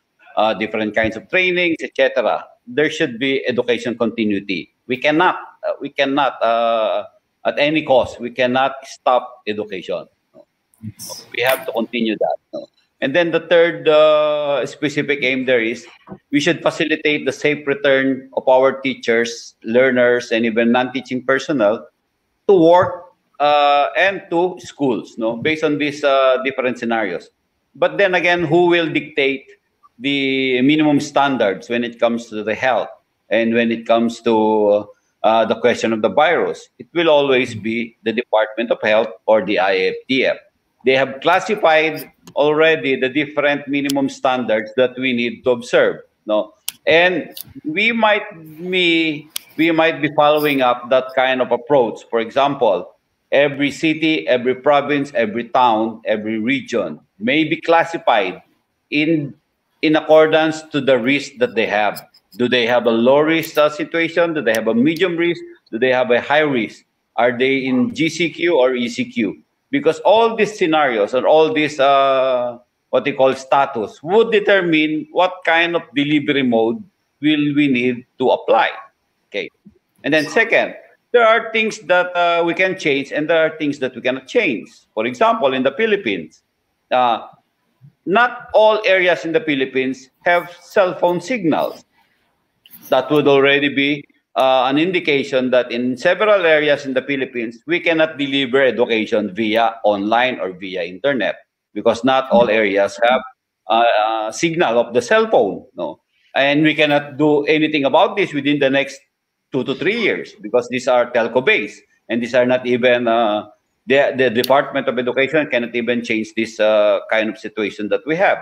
different kinds of trainings, etc. There should be education continuity. We cannot at any cost, we cannot stop education. We have to continue that. And then the third specific aim there is we should facilitate the safe return of our teachers, learners, and even non-teaching personnel to work and to schools, no, based on these different scenarios. But then again, who will dictate the minimum standards when it comes to the health and when it comes to the question of the virus? It will always be the Department of Health or the IFTF. They have classified already the different minimum standards that we need to observe. No, and we might be following up that kind of approach. For example, every city, every province, every town, every region may be classified in accordance to the risk that they have. Do they have a low risk situation? Do they have a medium risk? Do they have a high risk? Are they in GCQ or ECQ? Because all these scenarios and all these what they call status would determine what kind of delivery mode will we need to apply. Okay, and then second, there are things that we can change and there are things that we cannot change. For example, in the Philippines, not all areas in the Philippines have cell phone signals. That would already be an indication that in several areas in the Philippines, we cannot deliver education via online or via internet because not all areas have a signal of the cell phone. No, and we cannot do anything about this within the next 2 to 3 years because these are telco-based and these are not even the Department of Education cannot even change this kind of situation that we have.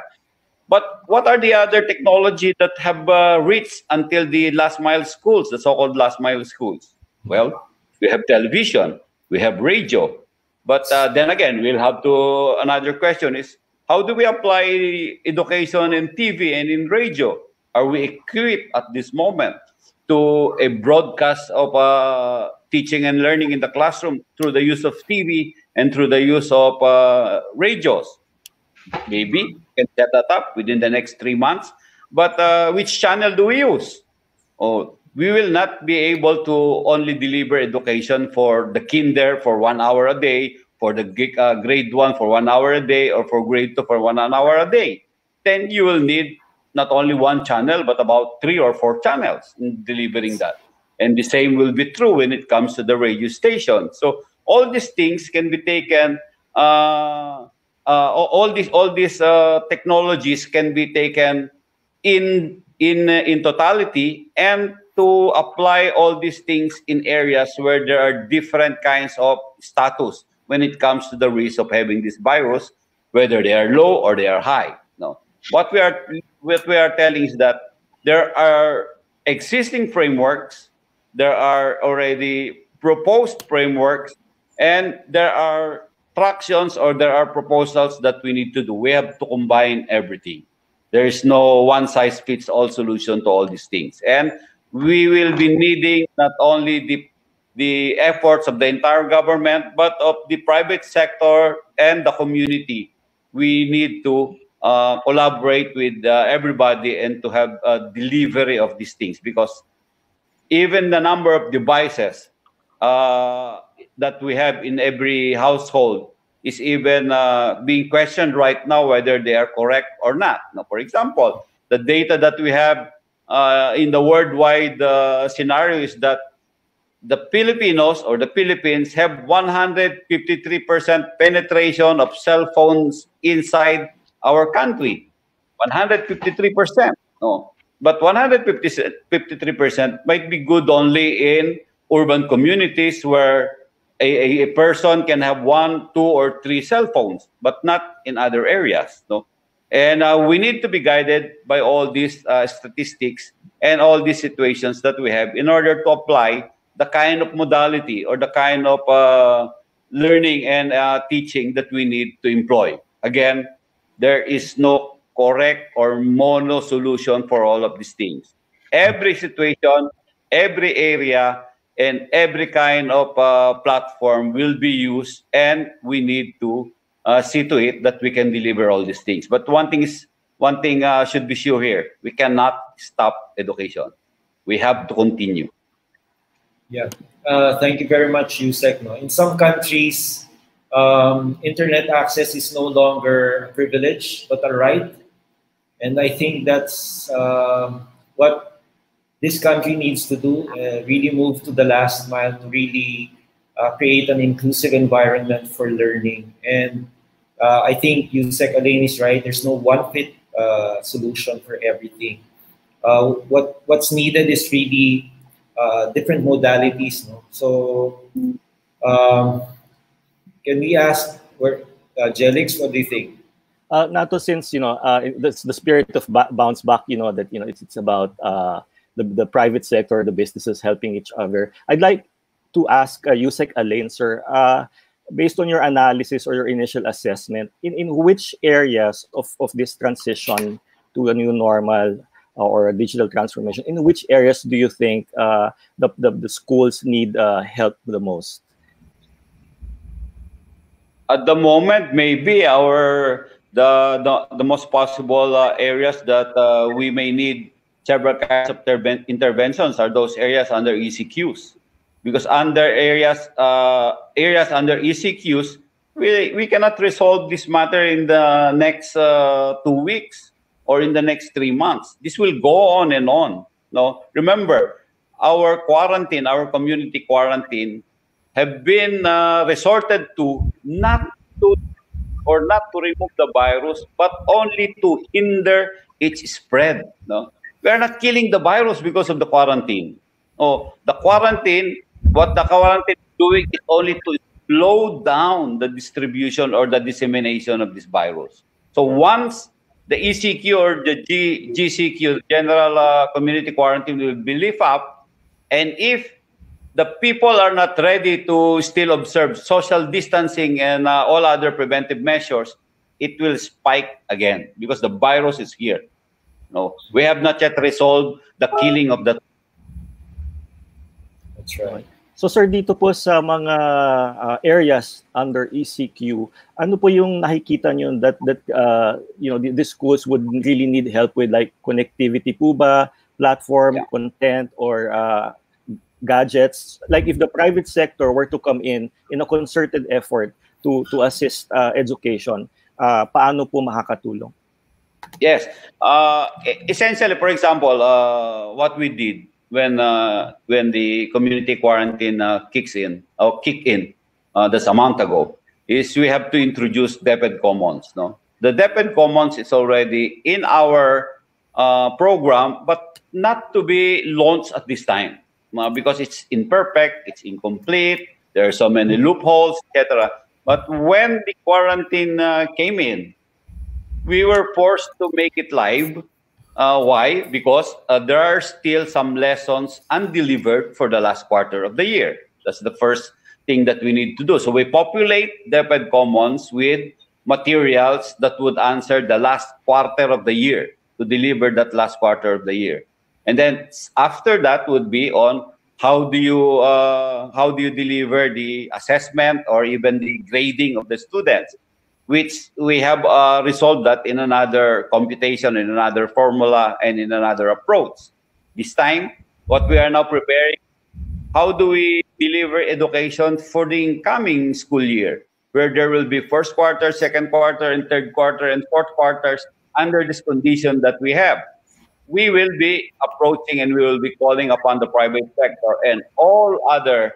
But what are the other technology that have reached until the last mile schools, the so-called last mile schools? Well, we have television, we have radio. But then again, we'll have to, another question is, how do we apply education in TV and in radio? are we equipped at this moment to a broadcast of teaching and learning in the classroom through the use of TV and through the use of radios? Maybe we can set that up within the next 3 months. But which channel do we use? Oh, we will not be able to only deliver education for the kinder for 1 hour a day, for the grade 1 for 1 hour a day, or for grade 2 for 1 hour a day. Then you will need not only one channel, but about 3 or 4 channels in delivering that. And the same will be true when it comes to the radio station. So all these things can be taken, all these technologies can be taken in totality, and to apply all these things in areas where there are different kinds of status when it comes to the risk of having this virus, whether they are low or they are high. No, what we are telling is that there are existing frameworks, there are already proposed frameworks, and there are tractions, or there are proposals that we need to do. We have to combine everything. There is no one-size-fits-all solution to all these things. And we will be needing not only the efforts of the entire government, but of the private sector and the community. We need to collaborate with everybody and to have a delivery of these things, because even the number of devices that we have in every household is even being questioned right now whether they are correct or not. Now, for example, the data that we have in the worldwide scenario is that the Filipinos or the Philippines have 153% penetration of cell phones inside our country. 153%. No. But 153% might be good only in urban communities where a person can have 1, 2, or 3 cell phones, but not in other areas. No? And we need to be guided by all these statistics and all these situations that we have in order to apply the kind of modality or the kind of learning and teaching that we need to employ. Again, there is no correct or mono solution for all of these things. Every situation, every area, and every kind of platform will be used, and we need to see to it that we can deliver all these things. But one thing should be sure here: we cannot stop education. We have to continue. Yeah, thank you very much, Yusek. No, in some countries, internet access is no longer a privilege but a right, and I think that's what this country needs to do, really move to the last mile to really create an inclusive environment for learning. And I think Yusek Alain is right. There's no one-fit solution for everything. What's needed is really different modalities. No? So can we ask Jelix, what do you think? Nato, since the spirit of bounce back, that it's about the private sector, the businesses helping each other. I'd like to ask Yusek Alain, sir, based on your analysis or your initial assessment, in which areas of this transition to a new normal or a digital transformation, in which areas do you think the schools need help the most? At the moment, maybe the most possible areas that we may need several kinds of interventions are those areas under ECQs, because under areas under ECQs, we cannot resolve this matter in the next 2 weeks or in the next 3 months. This will go on and on. No, remember, our community quarantine, have been resorted to not to remove the virus, but only to hinder its spread. No. We are not killing the virus because of the quarantine. What the quarantine is doing is only to slow down the distribution or the dissemination of this virus. So once the ECQ or the GCQ, General Community Quarantine, will be lifted up, and if the people are not ready to still observe social distancing and all other preventive measures, it will spike again because the virus is here. No, we have not yet resolved the killing of the. That's right. So sir, dito po sa mga areas under ECQ, ano po yung nakikita nyo that you know, the schools would really need help with, like connectivity po ba, platform, content, or gadgets? Like if the private sector were to come in a concerted effort to assist education, paano po makakatulong? Yes, essentially, for example, what we did when the community quarantine kicked in, that's a month ago, is we have to introduce DepEd Commons. No, the DepEd Commons is already in our program, but not to be launched at this time because it's imperfect, it's incomplete. There are so many loopholes, etc. But when the quarantine came in, we were forced to make it live. Why? Because there are still some lessons undelivered for the last quarter of the year. That's the first thing that we need to do. So we populate DepEd Commons with materials that would answer the last quarter of the year, to deliver that last quarter of the year. And then after that would be on how do you deliver the assessment or even the grading of the students, which we have resolved that in another computation, in another formula, and in another approach. This time, what we are now preparing, how do we deliver education for the incoming school year, where there will be first quarter, second quarter, and third quarter, and fourth quarters under this condition that we have. We will be approaching and we will be calling upon the private sector and all other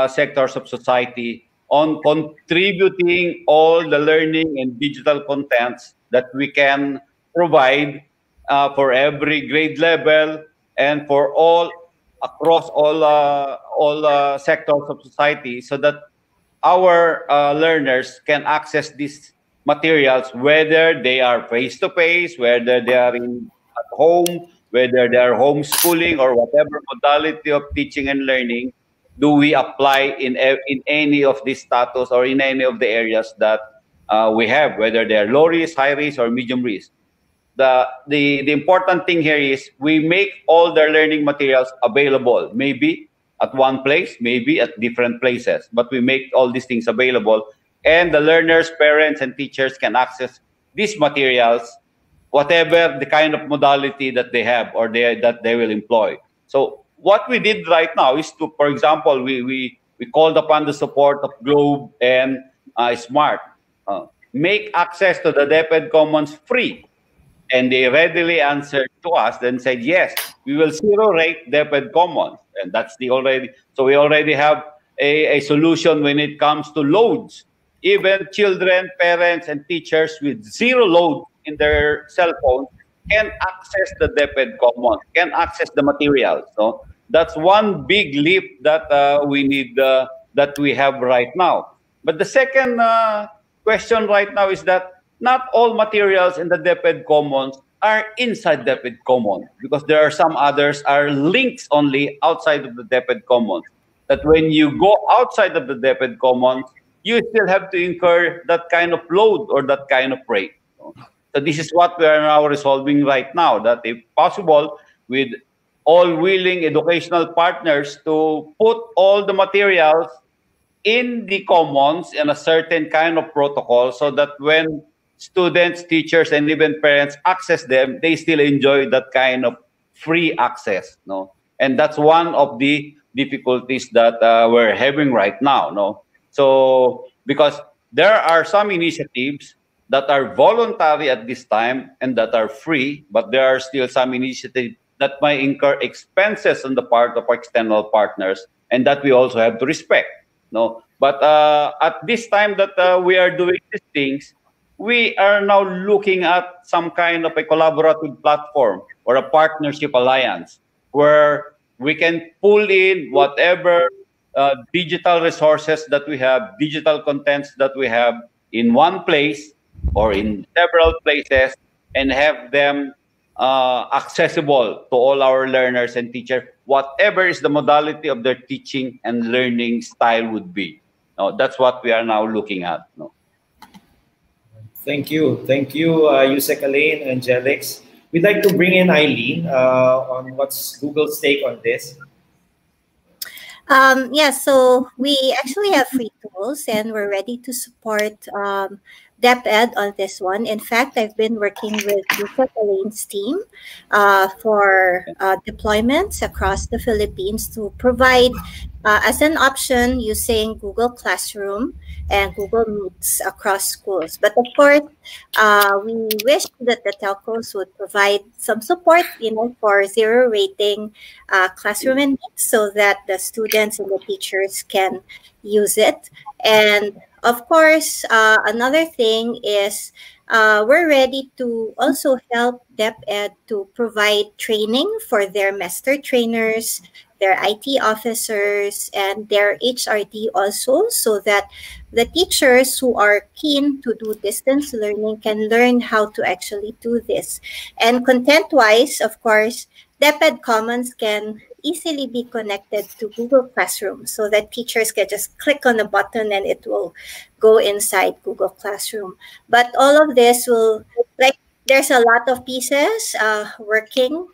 sectors of society on contributing all the learning and digital contents that we can provide for every grade level and for all across all sectors of society, so that our learners can access these materials, whether they are face-to-face, whether they are at home, whether they are homeschooling, or whatever modality of teaching and learning do we apply in any of these status or in any of the areas that we have, whether they are low risk, high risk, or medium risk. The important thing here is we make all their learning materials available, maybe at one place, maybe at different places, but we make all these things available, and the learners, parents, and teachers can access these materials, whatever the kind of modality that they have or that they will employ. So what we did right now is to, for example, we called upon the support of Globe and Smart, make access to the DepEd Commons free. And they readily answered to us and said, yes, we will zero rate DepEd Commons. And that's so we already have a solution when it comes to loads. Even children, parents, and teachers with zero load in their cell phone can access the DepEd Commons, can access the materials. So that's one big leap that we need, that we have right now. But the second question right now is that not all materials in the DepEd Commons are inside DepEd Commons, because there are some others are links only outside of the DepEd Commons, that when you go outside of the DepEd Commons, you still have to incur that kind of load or that kind of rate. So this is what we are now resolving right now, that if possible, with all willing educational partners, to put all the materials in the commons in a certain kind of protocol, so that when students, teachers, and even parents access them, they still enjoy that kind of free access. No, and that's one of the difficulties that we're having right now. No, so because there are some initiatives that are voluntary at this time and that are free, but there are still some initiatives that might incur expenses on the part of external partners, and that we also have to respect. No, but at this time that we are doing these things, we are now looking at some kind of a collaborative platform or a partnership alliance where we can pull in whatever digital resources that we have, digital contents that we have in one place or in several places, and have them accessible to all our learners and teachers, whatever is the modality of their teaching and learning style would be. That's what we are now looking at. Thank you, Yusek Elaine and Jelix. we'd like to bring in Eileen on what's Google's take on this. Yeah, so we actually have free tools and we're ready to support DepEd on this one. In fact, I've been working with Elaine's team for deployments across the Philippines to provide as an option using Google Classroom and Google Meets across schools. But of course, we wish that the telcos would provide some support, for zero rating classroom and Meets so that the students and the teachers can use it. And of course, another thing is we're ready to also help DepEd to provide training for their master trainers, their IT officers, and their HRD also, so that the teachers who are keen to do distance learning can learn how to actually do this. And content-wise, of course, DepEd Commons can easily be connected to Google Classroom so that teachers can just click on a button and it will go inside Google Classroom. But all of this will, there's a lot of pieces working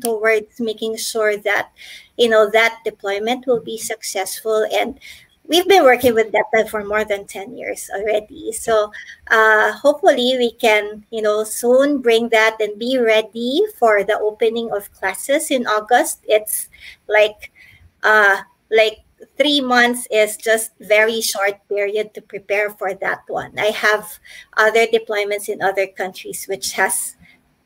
towards making sure that, that deployment will be successful. And we've been working with DepEd for more than 10 years already. So hopefully we can, soon bring that and be ready for the opening of classes in August. It's like 3 months is just very short period to prepare for that one. I have other deployments in other countries which has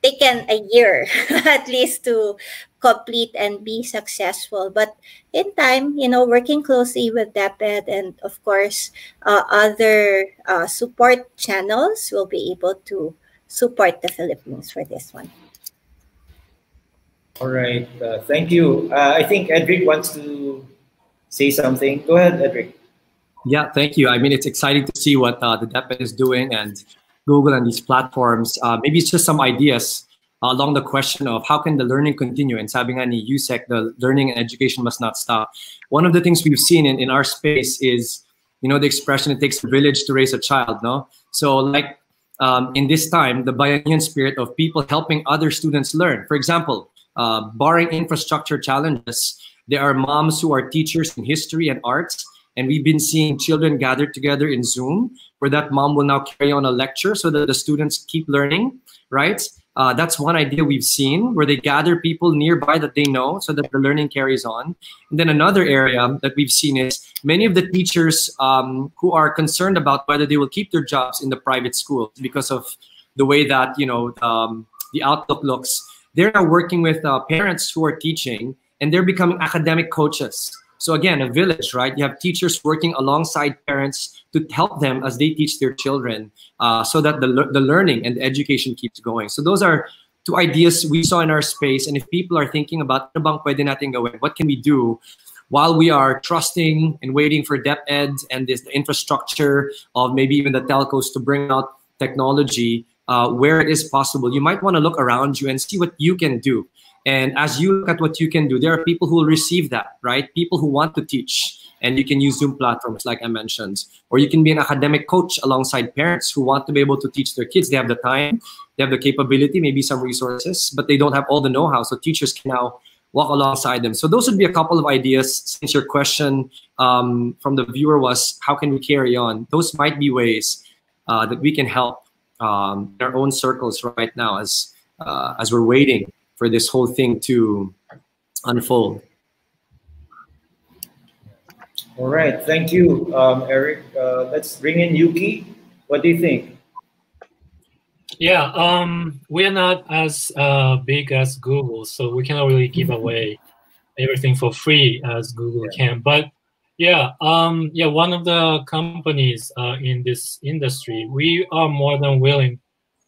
taken a year at least to complete and be successful. But in time, working closely with DepEd and of course other support channels will be able to support the Philippines for this one. All right, thank you. I think Edric wants to say something. Go ahead, Edric. Yeah, thank you. I mean, it's exciting to see what the DepEd is doing and Google and these platforms. Maybe it's just some ideas along the question of how can the learning continue? And sabi nga ni USEC, the learning and education must not stop. One of the things we've seen in our space is, the expression, it takes a village to raise a child, no? So in this time, the Bayanihan spirit of people helping other students learn. For example, barring infrastructure challenges, there are moms who are teachers in history and arts, and we've been seeing children gathered together in Zoom, where that mom will now carry on a lecture so that the students keep learning, right? That's one idea we've seen, where they gather people nearby that they know so that the learning carries on. And then another area that we've seen is many of the teachers who are concerned about whether they will keep their jobs in the private schools because of the way that, the outlook looks. They're now working with parents who are teaching, and they're becoming academic coaches. So again, a village, right? You have teachers working alongside parents to help them as they teach their children so that the learning and the education keeps going. So those are two ideas we saw in our space. And if people are thinking about ano bang pwede natin gawin, what can we do while we are trusting and waiting for DepEd and this infrastructure of maybe even the telcos to bring out technology where it is possible, you might want to look around you and see what you can do. And as you look at what you can do, there are people who will receive that, right? People who want to teach, and you can use Zoom platforms like I mentioned. Or you can be an academic coach alongside parents who want to be able to teach their kids. They have the time, they have the capability, maybe some resources, but they don't have all the know-how. So teachers can now walk alongside them. So those would be a couple of ideas. Since your question from the viewer was, how can we carry on? Those might be ways that we can help our own circles right now as we're waiting for this whole thing to unfold. All right, thank you, Eric. Let's bring in Yuki. What do you think? Yeah, we are not as big as Google, so we cannot really give away everything for free as Google can. But yeah, one of the companies in this industry, we are more than willing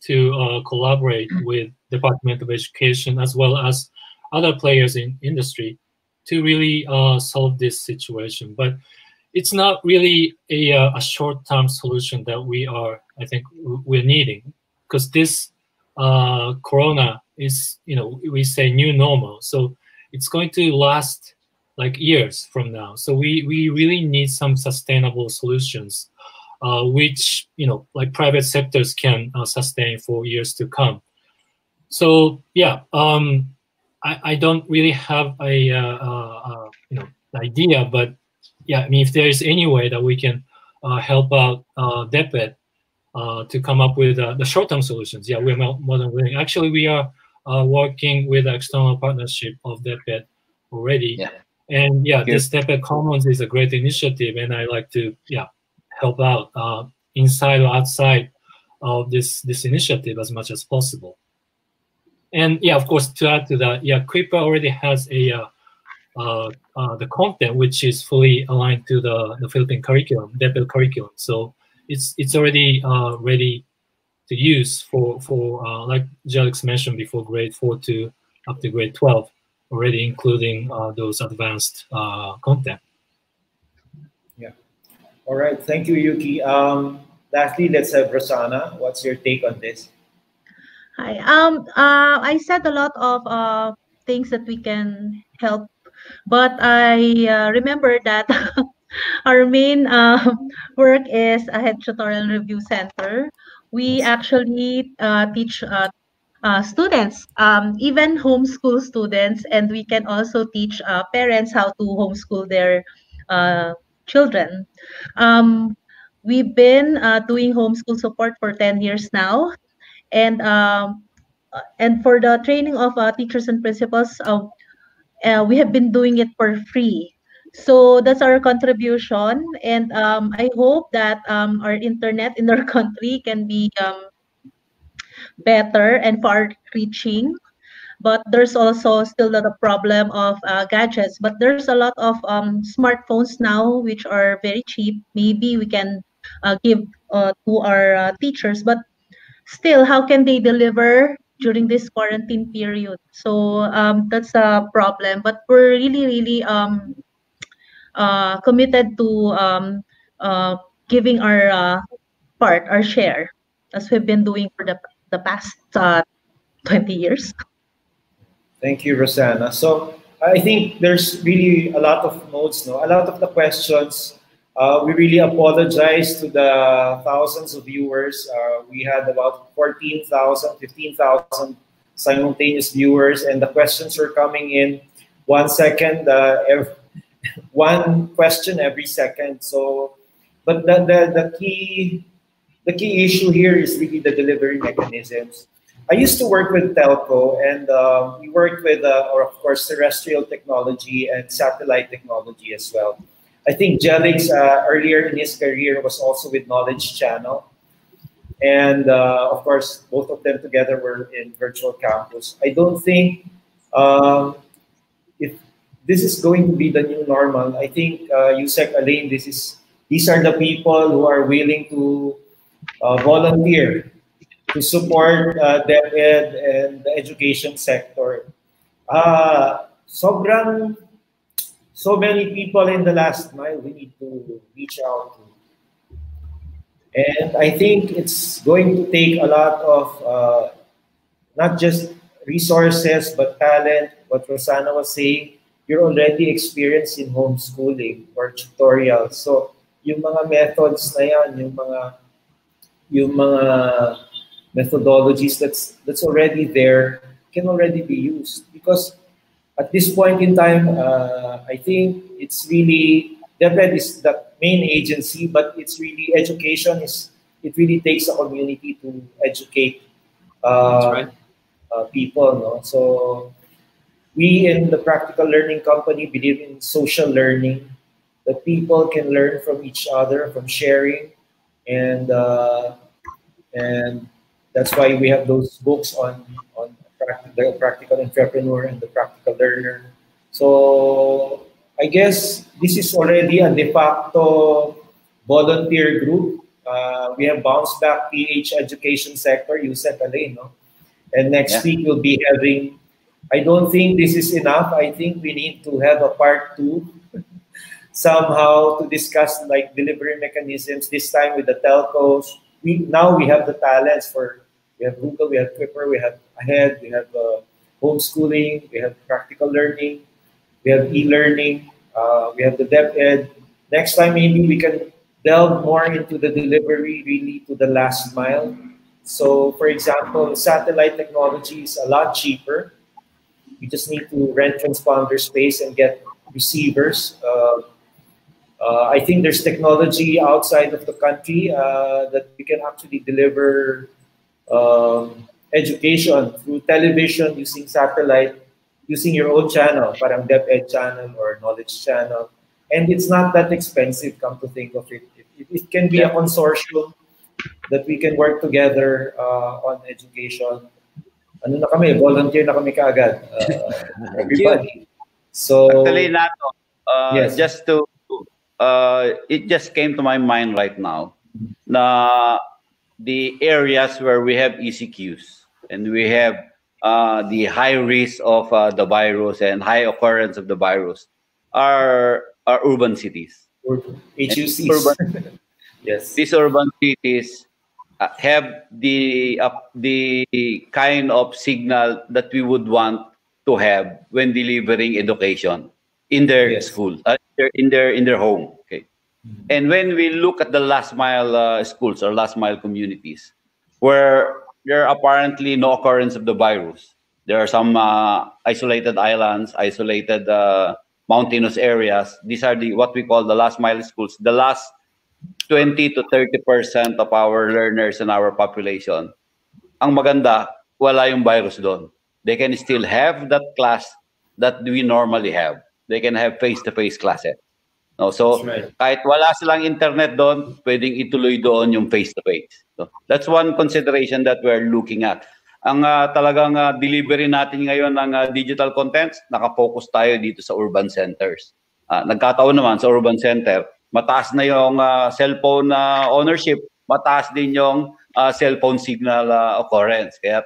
to collaborate with Department of Education as well as other players in industry to really solve this situation. But it's not really a short-term solution that we're needing, because this corona is, we say new normal. So it's going to last like years from now. So we really need some sustainable solutions, which, like private sectors can sustain for years to come. So yeah, I don't really have a idea, but yeah, I mean, if there is any way that we can help out DepEd to come up with the short-term solutions, yeah, we're more than willing. Actually, we are working with the external partnership of DepEd already. Yeah. And yeah, this DepEd Commons is a great initiative, and I like to help out inside or outside of this initiative as much as possible. And yeah, of course, to add to that, yeah, Kuiper already has the content which is fully aligned to the Philippine curriculum, DepEd curriculum. So it's already ready to use for like Jelix mentioned before, grade 4 to up to grade 12, already including those advanced content. Yeah. All right. Thank you, Yuki. Lastly, let's have Rosanna. What's your take on this? Hi. I said a lot of things that we can help, but I remember that our main work is a head tutorial review center. We actually teach students, even homeschool students, and we can also teach parents how to homeschool their uh, children. Um, we've been doing homeschool support for 10 years now, and for the training of teachers and principals, we have been doing it for free. So that's our contribution, and I hope that our internet in our country can be better and far-reaching. But there's also still the problem of gadgets. But there's a lot of smartphones now which are very cheap. Maybe we can give to our teachers, but still, how can they deliver during this quarantine period? So that's a problem. But we're really, really committed to giving our part, our share, as we've been doing for the past 20 years. Thank you, Rosanna. So I think there's really a lot of notes, no? A lot of the questions. We really apologize to the thousands of viewers. We had about 14,000, 15,000 simultaneous viewers, and the questions were coming in 1 second, one question every second. So, but the key issue here is really the delivery mechanisms. I used to work with telco, and we worked with, or of course, terrestrial technology and satellite technology as well. I think Jelix earlier in his career was also with Knowledge Channel. And of course, both of them together were in virtual campus. I don't think if this is going to be the new normal. I think Yusek, Elaine, these are the people who are willing to volunteer to support DepEd and the education sector. So many people in the last mile we need to reach out to. And I think it's going to take a lot of not just resources, but talent. What Rosanna was saying, you're already experienced in homeschooling or tutorials. So yung mga methods na yan, yung mga methodologies that's already there can already be used, because at this point in time, I think it's really, DepEd is the main agency, but it's really education it really takes a community to educate people, no? So we in the Practical Learning Company believe in social learning, that people can learn from each other, from sharing, and that's why we have those books on the practical entrepreneur and the practical learner. So I guess this is already a de facto volunteer group. We have BounceBackPH education sector, Yusek, Elaine, no? And next week we'll be having, I don't think this is enough. I think we need to have a part 2 somehow to discuss like delivery mechanisms, this time with the telcos. Now we have the talents we have Google, we have Kuiper, we have Ahead, we have homeschooling, we have practical learning, we have e-learning, we have the DepEd. Next time maybe we can delve more into the delivery, really to the last mile. So, for example, satellite technology is a lot cheaper. You just need to rent transponder space and get receivers. I think there's technology outside of the country that we can actually deliver education through television, using satellite, using your own channel, parang DepEd channel or knowledge channel. And it's not that expensive, come to think of it. It can be a consortium that we can work together on education. Ano na kami, volunteer na kami kaagad, everybody. So, actually, Nato, yes. just to, it just came to my mind right now, na the areas where we have ECQs and we have the high risk of the virus and high occurrence of the virus are urban cities. HUCs. Yes. These urban cities have the kind of signal that we would want to have when delivering education in their school, in their home. Okay, and when we look at the last mile schools or last mile communities, where there are apparently no occurrence of the virus, there are some isolated islands, isolated mountainous areas. These are the what we call the last mile schools. The last 20 to 30% of our learners in our population. Ang maganda, wala yung virus doon. They can still have that class that we normally have. They can have face-to-face classes. No, so kahit wala silang internet doon, pwedeng ituloy doon yung face-to-face. So that's one consideration that we're looking at. Ang talagang delivery natin ngayon ng digital contents, nakafocus tayo dito sa urban centers. Nagkataon naman sa urban center, mataas na yung cellphone ownership, mataas din yung cellphone signal occurrence. Kaya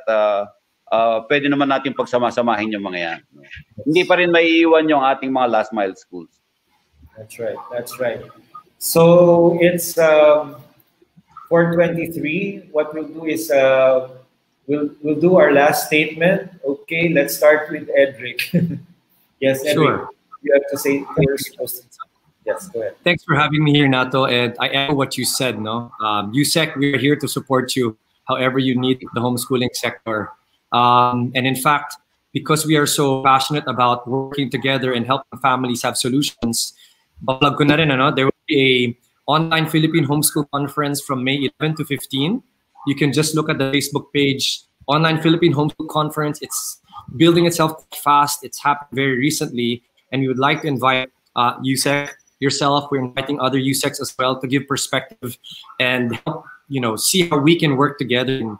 pwede naman natin pagsama-samahin yung mga yan. Hindi pa rin maiiwan yung ating mga last mile schools. That's right. That's right. So it's 4:23. What we'll do is we'll do our last statement. Okay, let's start with Edric. Yes, Edric. Sure. You have to say first. Yes, go ahead. Thanks for having me here, Nato. And I echo what you said, no? USEC, we're here to support you however you need the homeschooling sector. And in fact, because we are so passionate about working together and helping families have solutions, balag ko na rin, ano? There will be a online Philippine homeschool conference from May 11 to 15. You can just look at the Facebook page, Online Philippine Homeschool Conference. It's building itself fast. It's happened very recently. And we would like to invite USEC, yourself, we're inviting other USECs as well to give perspective and help, see how we can work together in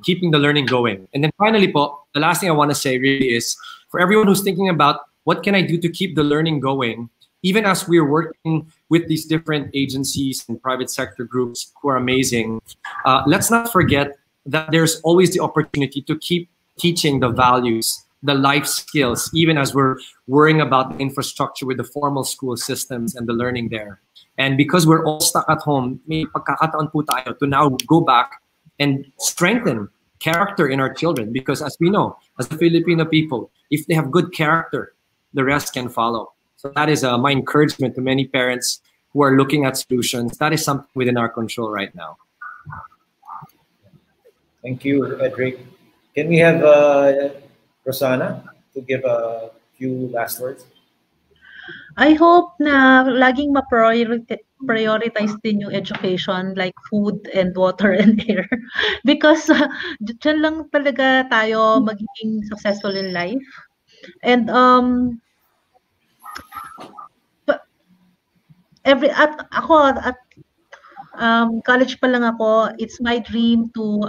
keeping the learning going. And then finally, po, the last thing I want to say really is for everyone who's thinking about what can I do to keep the learning going, even as we're working with these different agencies and private sector groups who are amazing, let's not forget that there's always the opportunity to keep teaching the values, the life skills, even as we're worrying about the infrastructure with the formal school systems and the learning there. And because we're all stuck at home, may pagkakataon po tayo to now go back and strengthen character in our children. Because as we know, as the Filipino people, if they have good character, the rest can follow. So that is my encouragement to many parents who are looking at solutions. That is something within our control right now. Thank you, Edric. Can we have Rosanna to give a few last words? I hope na laging ma-prioritize din yung education like food and water and air. Because dyan lang talaga tayo magiging successful in life. And college pa lang ako, it's my dream to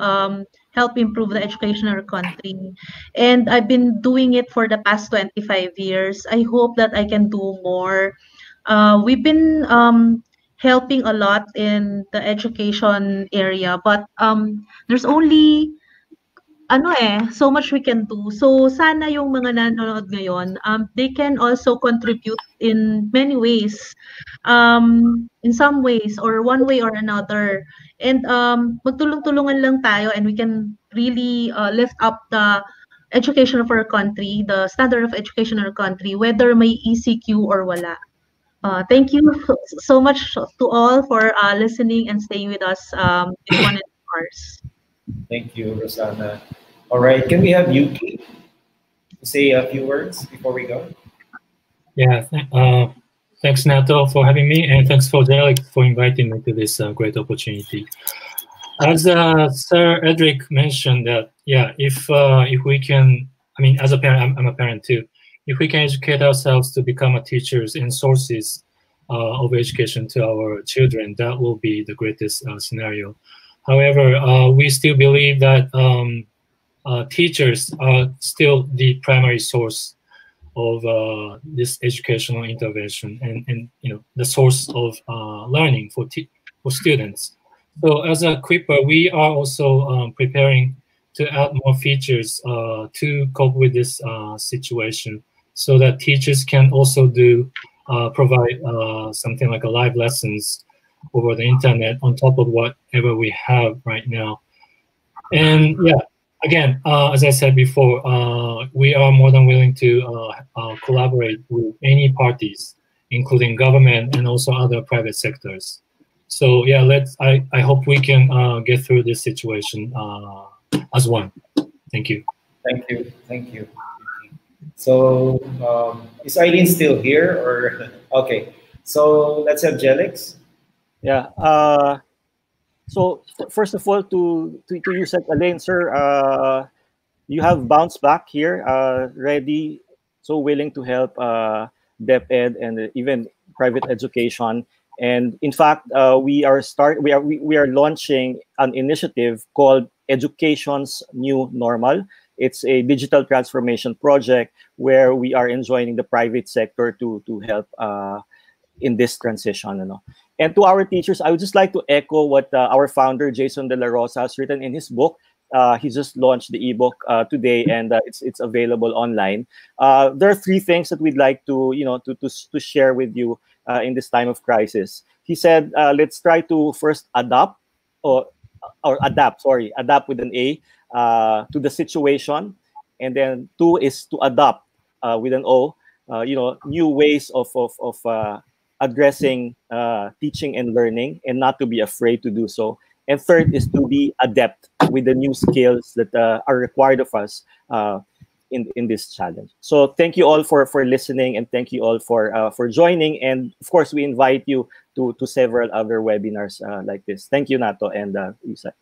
help improve the education in our country. And I've been doing it for the past 25 years. I hope that I can do more. We've been helping a lot in the education area, but there's only so much we can do. So sana yung mga nanonood ngayon, they can also contribute in many ways, in some ways or one way or another. And magtulong-tulungan lang tayo and we can really lift up the education of our country, the standard of education in our country, whether may ECQ or wala. Thank you so much to all for listening and staying with us this 1 hours. Thank you, Rosanna. All right, can we have Yuki to say a few words before we go? Yeah, thanks Nato for having me, and thanks for Derek for inviting me to this great opportunity. As Sir Edric mentioned, that yeah, if we can, I mean, as a parent, I'm a parent too. If we can educate ourselves to become a teachers and sources of education to our children, that will be the greatest scenario. However, we still believe that teachers are still the primary source of this educational intervention, and you know, the source of learning for students. So as a Quipper, we are also preparing to add more features to cope with this situation, so that teachers can also provide something like a live lessons over the internet on top of whatever we have right now. And yeah, again, as I said before, we are more than willing to collaborate with any parties, including government and also other private sectors. So yeah, I hope we can get through this situation as one. Thank you. Thank you. Thank you. So is Eileen still here, or okay? So let's have Jelix. Yeah. So first of all, to you, Elaine, sir, you have bounced back here, ready, so willing to help DepEd and even private education. And in fact, we are launching an initiative called Education's New Normal. It's a digital transformation project where we are enjoining the private sector to help in this transition. You know. And to our teachers, I would just like to echo what our founder, Jason De La Rosa, has written in his book. He just launched the ebook today, and it's available online. There are three things that we'd like to share with you in this time of crisis. He said, let's try to first adapt with an A to the situation, and then two is to adopt with an O. New ways of addressing teaching and learning, and not to be afraid to do so. And third is to be adept with the new skills that are required of us in this challenge. So thank you all for listening, and thank you all for joining. And of course, we invite you to several other webinars like this. Thank you, Nato and Yusek.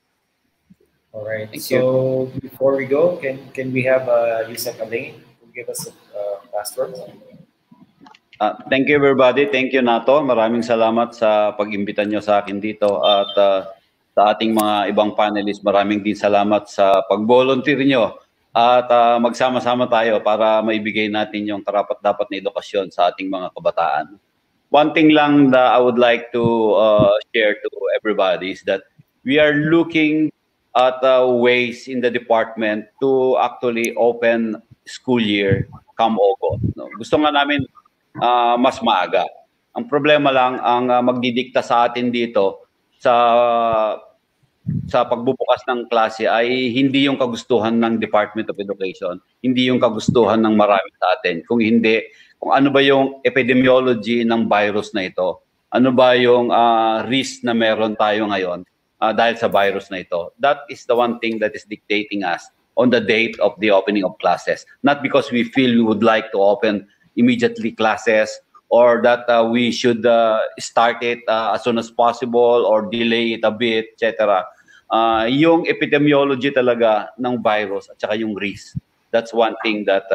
All right. So before we go, can we have Yusek Elaine to give us a last word? Thank you, everybody. Thank you, Nato. Maraming salamat sa pag-imbita nyo sa akin dito, at sa ating mga ibang panelists, maraming din salamat sa pag-volunteer nyo, at magsama-sama tayo para maibigay natin yung karapat-dapat na edukasyon sa ating mga kabataan. One thing lang that I would like to share to everybody is that we are looking at ways in the department to actually open school year come August. No? Gusto nga namin mas maaga. Ang problema lang, ang magdidikta sa atin dito sa pagbubukas ng klase ay hindi yung kagustuhan ng Department of Education, hindi yung kagustuhan ng marami sa atin. Kung hindi, kung ano ba yung epidemiology ng virus na ito, ano ba yung risk na meron tayo ngayon dahil sa virus na ito. That is the one thing that is dictating us on the date of the opening of classes. Not because we feel we would like to open immediately classes, or that we should start it as soon as possible or delay it a bit, etc. Yung epidemiology talaga ng virus at saka yung risk. That's one thing that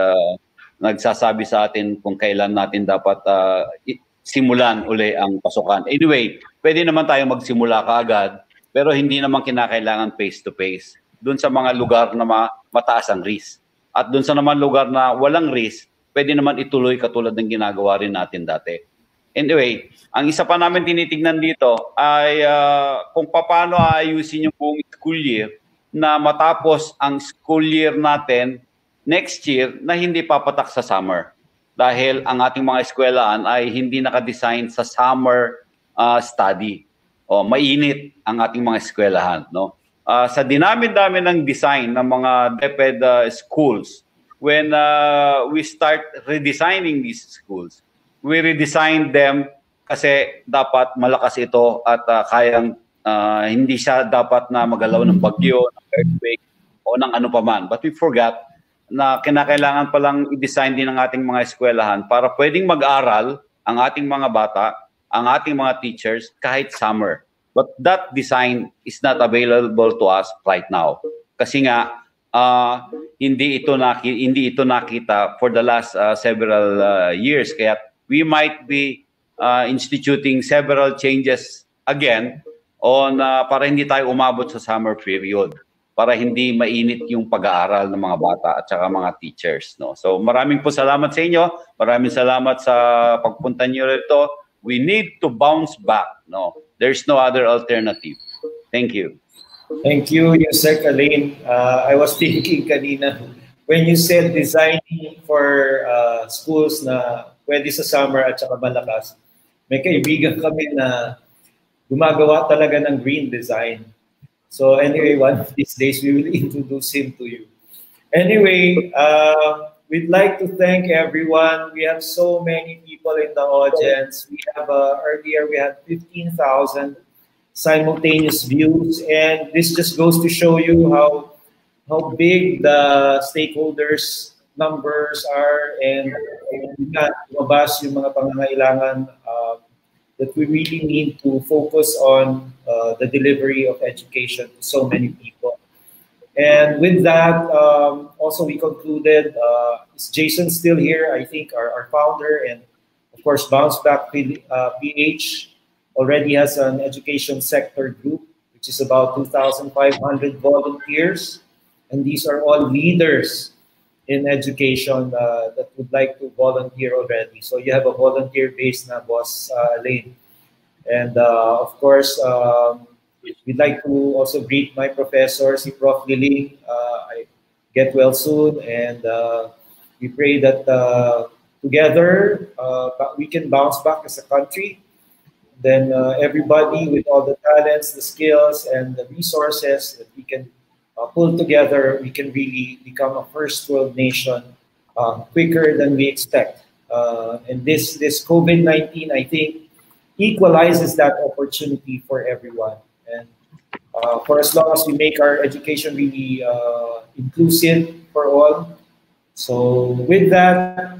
nagsasabi sa atin kung kailan natin dapat simulan uli ang pasukan. Anyway, pwede naman tayo magsimula kaagad, pero hindi naman kinakailangan face-to-face. Doon sa mga lugar na mataas ang risk. At doon sa naman lugar na walang risk, pwede naman ituloy katulad ng ginagawa rin natin dati. Anyway, ang isa pa namin tinitignan dito ay kung paano ayusin yung buong school year na matapos ang school year natin next year na hindi papatak sa summer. Dahil ang ating mga eskwelahan ay hindi nakadesign sa summer study. O mainit ang ating mga eskwelahan. No? Sa dinami-dami ng design ng mga DepEd schools, when we start redesigning these schools, we redesign them kasi dapat malakas ito at kayang Hindi siya dapat na magalaw ng bagyo, ng earthquake, o ng ano paman. But we forgot na kinakailangan palang i-design din ng ating mga eskwelahan para pwedeng mag-aral ang ating mga bata, ang ating mga teachers kahit summer. But that design is not available to us right now. Kasi nga hindi ito nakita for the last several years. Kaya we might be instituting several changes again on para hindi tayo umabot sa summer period, para hindi mainit yung pag-aaral ng mga bata at saka mga teachers, no? So maraming po salamat sa inyo. Maraming salamat sa pagpunta niyo rito. We need to bounce back, no? There's no other alternative. Thank you. Thank you, Yusek Alain. I was thinking kanina, when you said designing for schools na pwede sa summer at saka malakas, may kaibigan kami na gumagawa talaga ng green design. So anyway, one of these days, we will introduce him to you. Anyway, we'd like to thank everyone. We have so many people in the audience. We have earlier, we had 15,000 simultaneous views. And this just goes to show you how big the stakeholders numbers are, and lumabas yung mga pangangailangan that we really need to focus on the delivery of education to so many people. And with that, also we concluded, is Jason still here? I think our founder, and of course BounceBackPH already has an education sector group, which is about 2,500 volunteers. And these are all leaders in education that would like to volunteer already. So you have a volunteer base na, Boss Alain. And of course, we'd like to also greet my professor, si Prof. Liling. I get well soon, and we pray that together we can bounce back as a country. Then everybody with all the talents, the skills, and the resources that we can pull together, we can really become a first world nation quicker than we expect. And this COVID-19, I think, equalizes that opportunity for everyone. And for as long as we make our education really inclusive for all. So with that,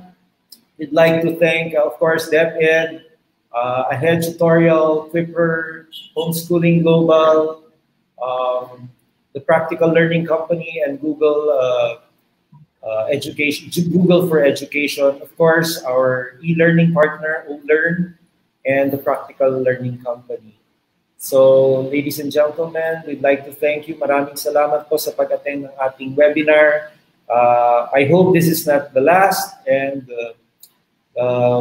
we'd like to thank, of course, DepEd, Ahead Tutorial, Clipper, Homeschooling Global, the Practical Learning Company, and Google Google for Education. Of course, our e-learning partner, Elearning, and the Practical Learning Company. So, ladies and gentlemen, we'd like to thank you. Maraming salamat po sa pag-attend ng ating webinar. I hope this is not the last, and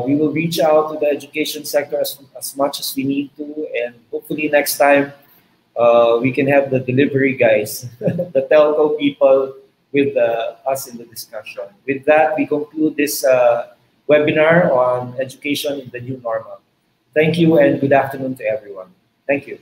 we will reach out to the education sector as much as we need to, and hopefully next time we can have the delivery guys, the telco people with us in the discussion. With that, we conclude this webinar on education in the new normal. Thank you, and good afternoon to everyone. Thank you.